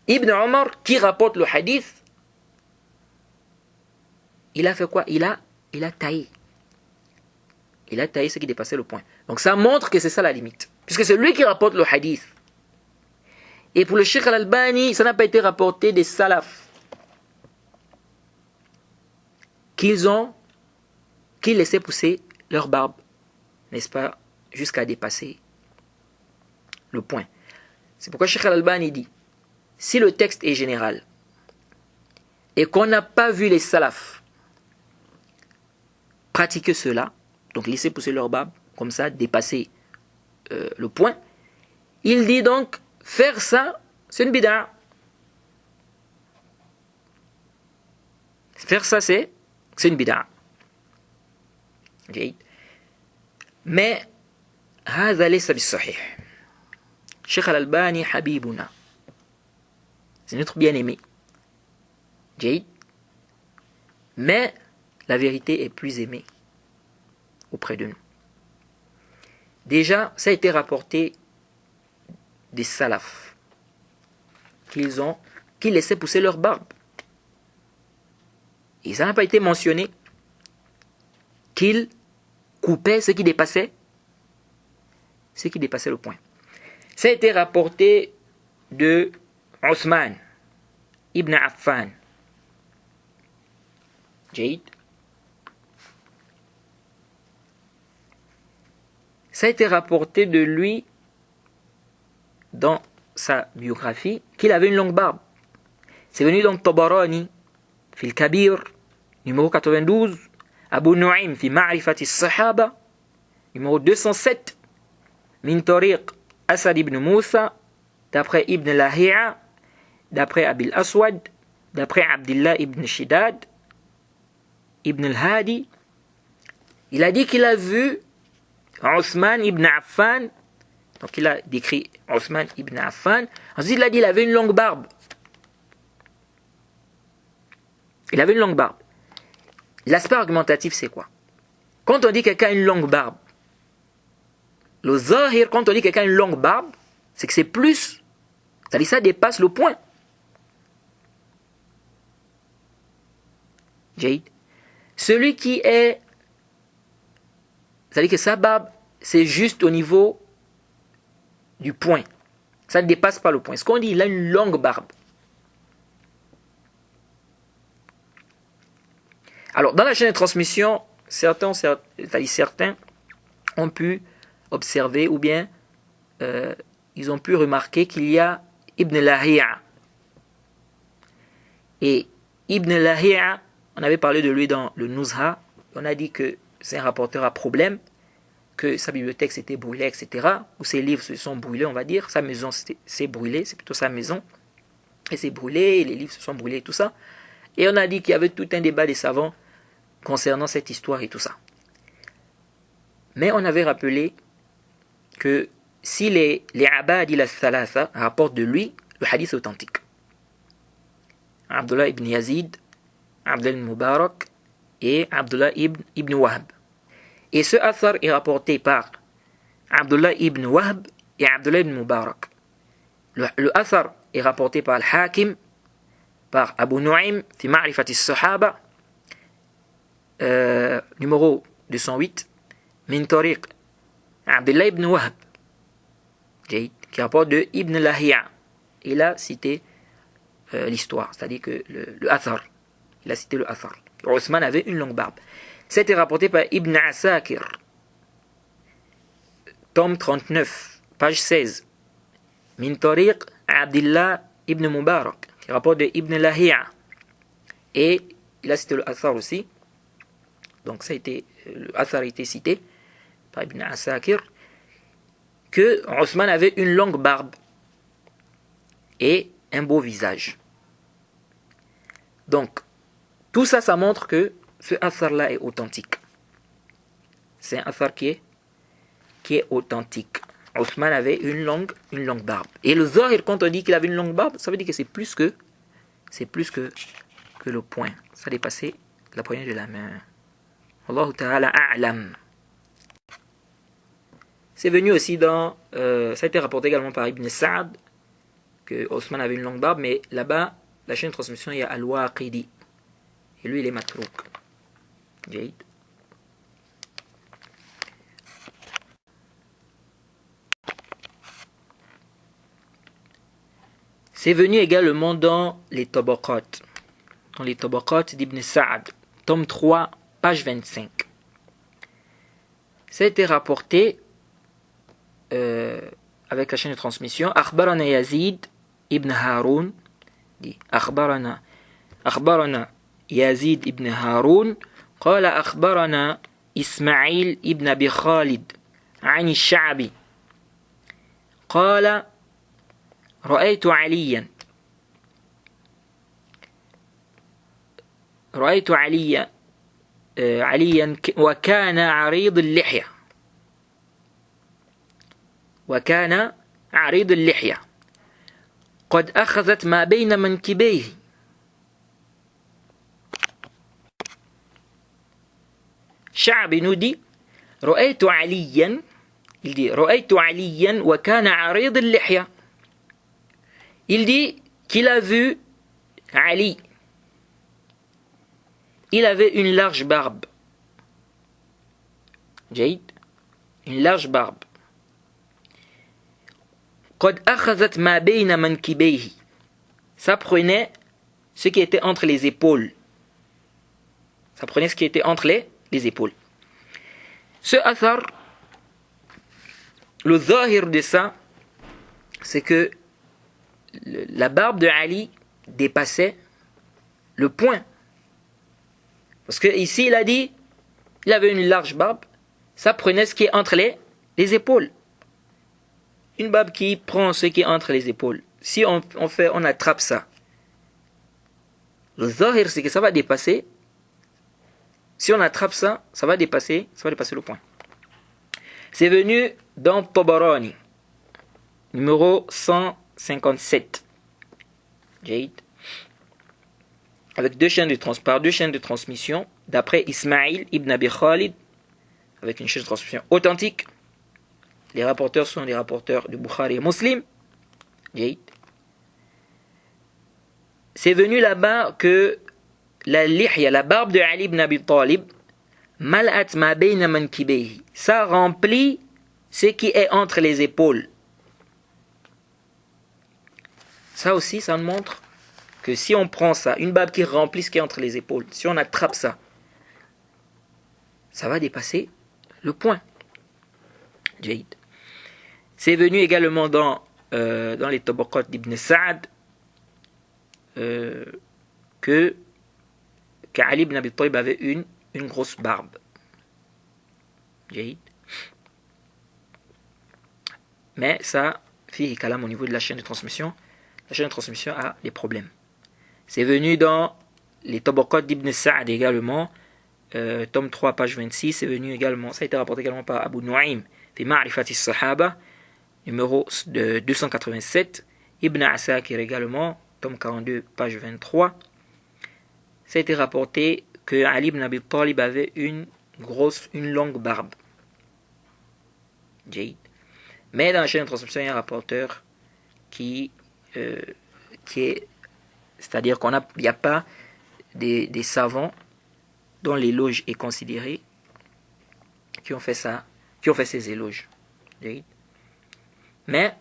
Ibn Omar, qui rapporte le hadith, il a fait quoi? Il a taillé. Il a taillé ce qui dépassait le poing. Donc ça montre que c'est ça la limite. Puisque c'est lui qui rapporte le hadith. Et pour le Sheikh al-Albani, ça n'a pas été rapporté des salafs qui laissaient pousser leur barbe, n'est-ce pas, jusqu'à dépasser le poing. C'est pourquoi Sheikh al-Albani dit, si le texte est général et qu'on n'a pas vu les salafs pratiquer cela, donc laisser pousser leur barbe, comme ça, dépasser le point. Il dit donc, faire ça, c'est une bid'a. Faire ça, c'est une bid'a. Mais, هذا ليس بالصحيح. Cheikh Al-Albani Habibuna. C'est notre bien-aimé. Mais, la vérité est plus aimée auprès de nous. Déjà, ça a été rapporté des salafs qui laissaient pousser leur barbe. Et ça n'a pas été mentionné qu'ils coupaient ce qui dépassait le point. Ça a été rapporté de Othman ibn Affan. Jaïd. Ça a été rapporté de lui dans sa biographie qu'il avait une longue barbe. C'est venu dans Tabarani, Fil Kabir, numéro 92, Abu Nu'aym, Fi Ma'rifati Sahaba, numéro 207, Min Tariq Asad ibn Moussa, d'après Ibn Lahi'a, d'après Abil Aswad, d'après Abdullah ibn Shidad, Ibn al-Hadi. Il a dit qu'il a vu Othman ibn Affan. Donc il a décrit Othman ibn Affan. Ensuite il a dit qu'il avait une longue barbe. Il avait une longue barbe. L'aspect argumentatif, c'est quoi? Quand on dit quelqu'un a une longue barbe, le zahir, quand on dit quelqu'un a une longue barbe, c'est que c'est plus, c'est-à-dire ça dépasse le point. Jaïd. Celui qui est, c'est-à-dire que sa barbe, c'est juste au niveau du point. Ça ne dépasse pas le point. Ce qu'on dit, il a une longue barbe. Alors, dans la chaîne de transmission, certains ont pu observer ou bien ils ont pu remarquer qu'il y a Ibn Lahi'a. Et Ibn Lahi'a, on avait parlé de lui dans le Nuzha, on a dit que c'est un rapporteur à problème, que sa bibliothèque s'était brûlée, etc. Ou ses livres se sont brûlés, on va dire. Sa maison s'est brûlée, c'est plutôt sa maison. Elle s'est brûlée, les livres se sont brûlés, tout ça. Et on a dit qu'il y avait tout un débat des savants concernant cette histoire et tout ça. Mais on avait rappelé que si les Abadil al-Thalatha rapportent de lui, le hadith est authentique. Abdullah ibn Yazid, Abdullah ibn Mubarak et Abdullah ibn Wahb. Et ce athar est rapporté par Abdullah ibn Wahb et Abdullah ibn Mubarak. Le athar est rapporté par Al-Hakim, par Abu Nu'aym, fi Ma'rifati Sahaba, numéro 208, Min Tariq Abdullah ibn Wahb, qui rapporte de Ibn Lahi'a. Il a cité l'histoire, c'est-à-dire que le athar. Il a cité le athar. Othman avait une longue barbe. C'était rapporté par Ibn Asakir, tome 39, page 16. Min Tariq Abdullah ibn Mubarak, qui rapporte de Ibn Lahi'a. Et il a cité le athar aussi. Donc ça a été, le athar a été cité par Ibn Asakir, que Othman avait une longue barbe et un beau visage. Donc, tout ça, ça montre que ce athar-là est authentique. C'est un athar qui est authentique. Othman avait une longue barbe. Et le zahir, quand on dit qu'il avait une longue barbe, ça veut dire que c'est plus que le point. Ça dépassait la poignée de la main. Allahu ta'ala a'lam. C'est venu aussi dans... ça a été rapporté également par Ibn Sa'd, que Othman avait une longue barbe, mais là-bas, la chaîne de transmission, il y a Al-Waqidi. Et lui, il est matrouk. Jaïd. C'est venu également dans les Tabaqat. Dans les Tabaqat d'Ibn Sa'd, tome 3, page 25. Ça a été rapporté avec la chaîne de transmission. Akhbarana Yazid ibn Haroun. Akhbarana Yazid ibn Haroun. قال أخبرنا إسماعيل ibn Abi Khalid عن الشعبي قال رأيت عليا وكان عريض اللحية قد أخذت ما بين منكبيه. Sha'bi nous dit رأيت عليا, il dit رأيت عليا وكان عريض اللحية. Il dit qu'il a vu Ali. Il avait une large barbe. جيد, une large barbe. قد أخذت ما بين منكبيه. Ça prenait ce qui était entre les épaules. Ça prenait ce qui était entre les épaules. Ce athar, le zahir de ça, c'est que la barbe de Ali dépassait le poing. Parce que ici, il a dit, il avait une large barbe, ça prenait ce qui est entre les épaules. Une barbe qui prend ce qui est entre les épaules. Si on attrape ça, le zahir, c'est que ça va dépasser. Si on attrape ça, ça va dépasser le point. C'est venu dans Tabarani, numéro 157. Jade. Avec par deux chaînes de transmission, d'après Ismaïl ibn Abi Khalid, avec une chaîne de transmission authentique. Les rapporteurs sont les rapporteurs de Bukhari et Muslim. Jade. C'est venu là-bas que la lihya, la barbe de Ali ibn Abi Talib, mal'at ma bayna mankibeyhi, ça remplit ce qui est entre les épaules. Ça aussi, ça nous montre que si on prend ça, une barbe qui remplit ce qui est entre les épaules, si on attrape ça, ça va dépasser le point. Jade. C'est venu également dans les Tabaqat d'Ibn Sa'ad qu'Ali ibn Abi Talib avait une grosse barbe. Jade. Mais ça, fihi kalam au niveau de la chaîne de transmission. La chaîne de transmission a des problèmes. C'est venu dans les Tabaqat d'Ibn Sa'ad également, tome 3, page 26. C'est venu également, ça a été rapporté également par Abu Nu'aym, fi Ma'rifati Sahaba, numéro 287. Ibn Asakir également, tome 42, page 23. Ça a été rapporté que Ali ibn Abi Talib avait une longue barbe. Jade. Mais dans la chaîne de transmission, il y a un rapporteur qui est, c'est-à-dire qu'il n'y a pas des savants dont l'éloge est considéré qui ont fait ça, qui ont fait ces éloges. Jade. Mais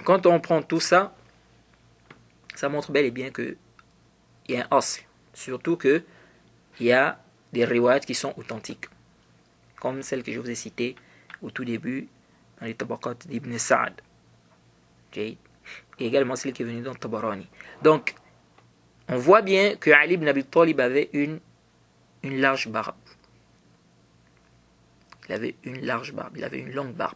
quand on prend tout ça, ça montre bel et bien qu'il y a un os. Surtout qu'il y a des riwayat qui sont authentiques, comme celle que je vous ai citée au tout début dans les Tabaqat d'Ibn Sa'ad. Et également celle qui est venue dans Tabarani. Donc, on voit bien que Ali ibn Abi Talib avait une large barbe. Il avait une large barbe, il avait une longue barbe.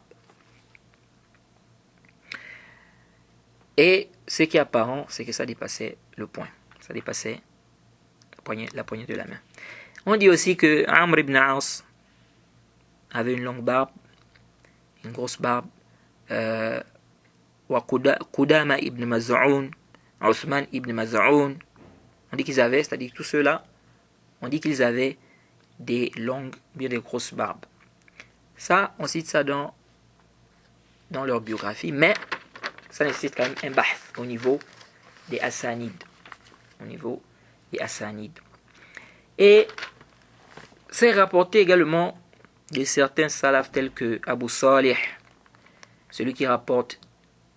Et ce qui est apparent, c'est que ça dépassait le poing. Ça dépassait la poignée de la main. On dit aussi que Amr ibn As avait une longue barbe, une grosse barbe. Qudama ibn Maz'un, Othman ibn Maz'un, on dit qu'ils avaient, c'est-à-dire tous ceux-là, on dit qu'ils avaient des longues, bien des grosses barbes. Ça, on cite ça dans leur biographie, mais ça nécessite quand même un bahth au niveau des Hassanides. Et c'est rapporté également de certains salafs tels que Abu Salih, celui qui rapporte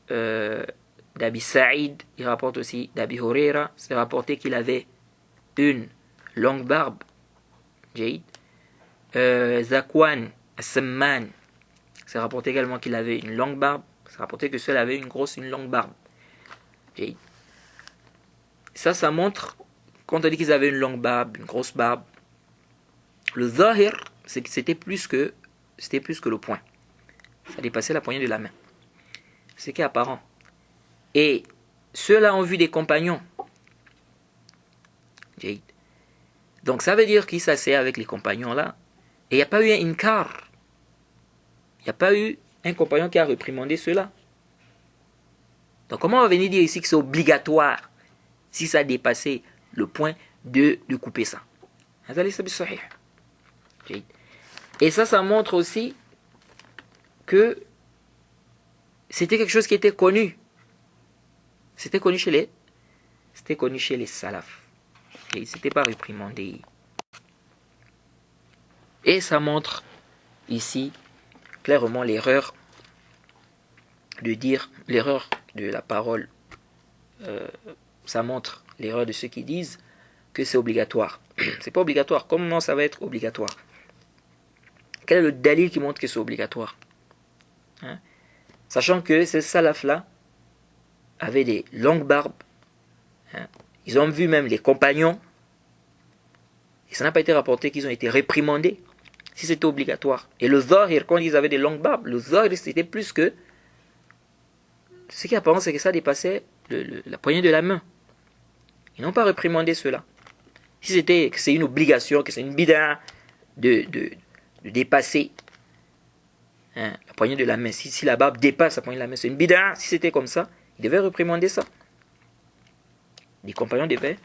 d'Abi Sa'id, il rapporte aussi d'Abi Huraira, c'est rapporté qu'il avait une longue barbe. Jade. Zakwan As-Samman, c'est rapporté également qu'il avait une longue barbe. C'est rapporté que ceux-là avaient une longue barbe. Jade. Ça montre, quand on dit qu'ils avaient une longue barbe, une grosse barbe, le zahir, c'est que c'était plus que le poing. Ça dépassait la poignée de la main. Ce qui est apparent. Et ceux-là ont vu des compagnons. Donc ça veut dire qu'il s'asseyait avec les compagnons là. Et il n'y a pas eu un inkar. Il n'y a pas eu un compagnon qui a réprimandé ceux-là. Donc comment on va venir dire ici que c'est obligatoire si ça a dépassé le point de couper ça? Et ça montre aussi que c'était quelque chose qui était connu. C'était connu chez les salafs. Et il s'était pas réprimandé. Et ça montre ici clairement l'erreur de la parole. Ça montre l'erreur de ceux qui disent que c'est obligatoire. C'est pas obligatoire. Comment ça va être obligatoire? Quel est le dalil qui montre que c'est obligatoire? Sachant que ces salafs-là avaient des longues barbes. Ils ont vu même les compagnons. Et ça n'a pas été rapporté qu'ils ont été réprimandés si c'était obligatoire. Et le zahir, quand ils avaient des longues barbes, le zahir c'était plus que... Ce qui apparent, c'est que ça dépassait la poignée de la main. Ils n'ont pas réprimandé cela. Si c'était que c'est une obligation, que c'est une bid'a de dépasser la poignée de la main, si la barbe dépasse la poignée de la main, c'est une bid'a. Si c'était comme ça, ils devaient réprimander ça. Les compagnons devaient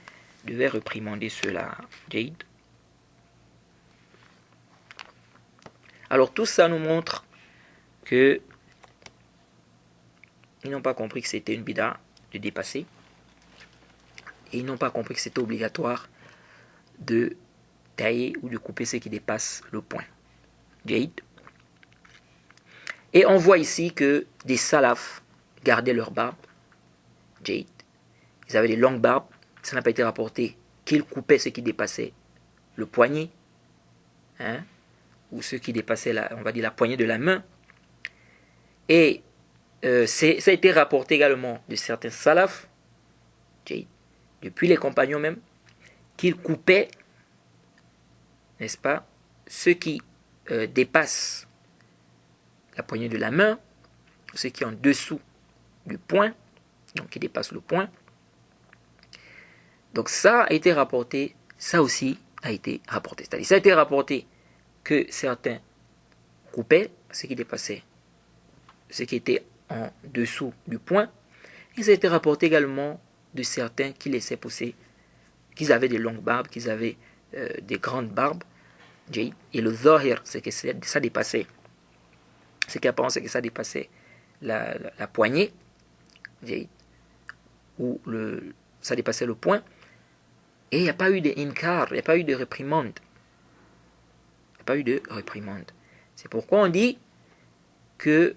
réprimander cela. Jaïd. Alors tout ça nous montre que ils n'ont pas compris que c'était une bid'a de dépasser. Et ils n'ont pas compris que c'était obligatoire de tailler ou de couper ce qui dépasse le point. Jaïd. Et on voit ici que des salafs gardaient leur barbe. Jaïd. Ils avaient des longues barbes. Ça n'a pas été rapporté qu'ils coupaient ce qui dépassait le poignet. Ou ce qui dépassait la poignée de la main. Et ça a été rapporté également de certains salafs, depuis les compagnons même, qu'ils coupaient, n'est-ce pas, ce qui dépasse la poignée de la main, ce qui est en dessous du poing, donc qui dépasse le poing. Donc ça a été rapporté, ça aussi a été rapporté. C'est-à-dire ça a été rapporté que certains coupaient ce qui dépassait, ce qui était en dessous du poing. Et ça a été rapporté également de certains qui laissaient pousser, qu'ils avaient des longues barbes, qu'ils avaient des grandes barbes. Et le zahir, c'est que ça dépassait. Ce qui apparent, c'est que ça dépassait la poignée, ou ça dépassait le poing. Et il n'y a pas eu de inkar, il n'y a pas eu de réprimande. Il n'y a pas eu de réprimande. C'est pourquoi on dit que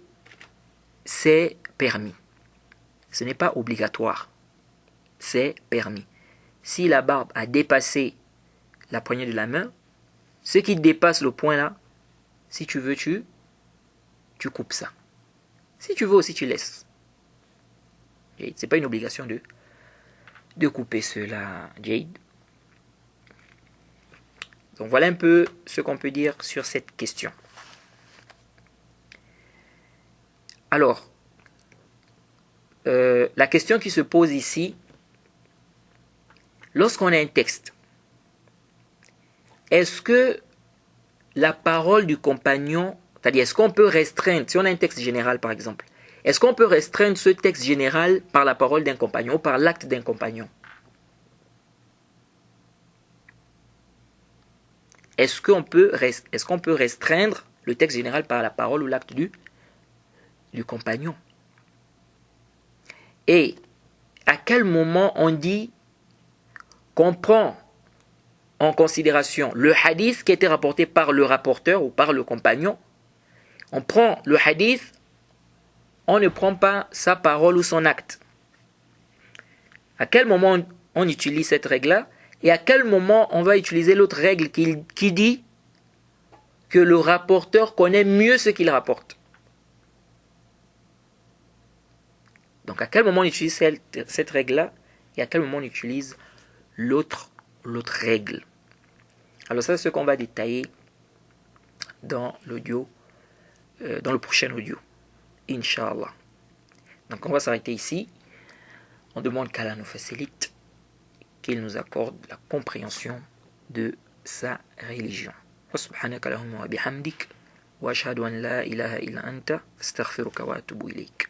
c'est permis. Ce n'est pas obligatoire. C'est permis. Si la barbe a dépassé la poignée de la main, ce qui dépasse le point là, si tu veux, tu coupes ça. Si tu veux aussi, tu laisses. Ce n'est pas une obligation de couper cela, Jade. Donc voilà un peu ce qu'on peut dire sur cette question. Alors, la question qui se pose ici, lorsqu'on a un texte, est-ce que la parole du compagnon, c'est-à-dire est-ce qu'on peut restreindre, si on a un texte général par exemple, est-ce qu'on peut restreindre ce texte général par la parole d'un compagnon ou par l'acte d'un compagnon? Est-ce qu'on peut restreindre le texte général par la parole ou l'acte du compagnon? Et à quel moment on dit qu'on prend en considération le hadith qui a été rapporté par le rapporteur ou par le compagnon? On prend le hadith, on ne prend pas sa parole ou son acte. À quel moment on utilise cette règle-là? Et à quel moment on va utiliser l'autre règle qui dit que le rapporteur connaît mieux ce qu'il rapporte? Donc à quel moment on utilise cette règle-là et à quel moment on utilise l'autre règle? Alors ça, c'est ce qu'on va détailler dans l'audio dans le prochain audio. Inch'Allah. Donc on va s'arrêter ici. On demande qu'Allah nous facilite, qu'il nous accorde la compréhension de sa religion. Wa subhanaka Allahumma wa bihamdik wa ashhadu an la ilaha illa anta astaghfiruka wa atubu ilayk.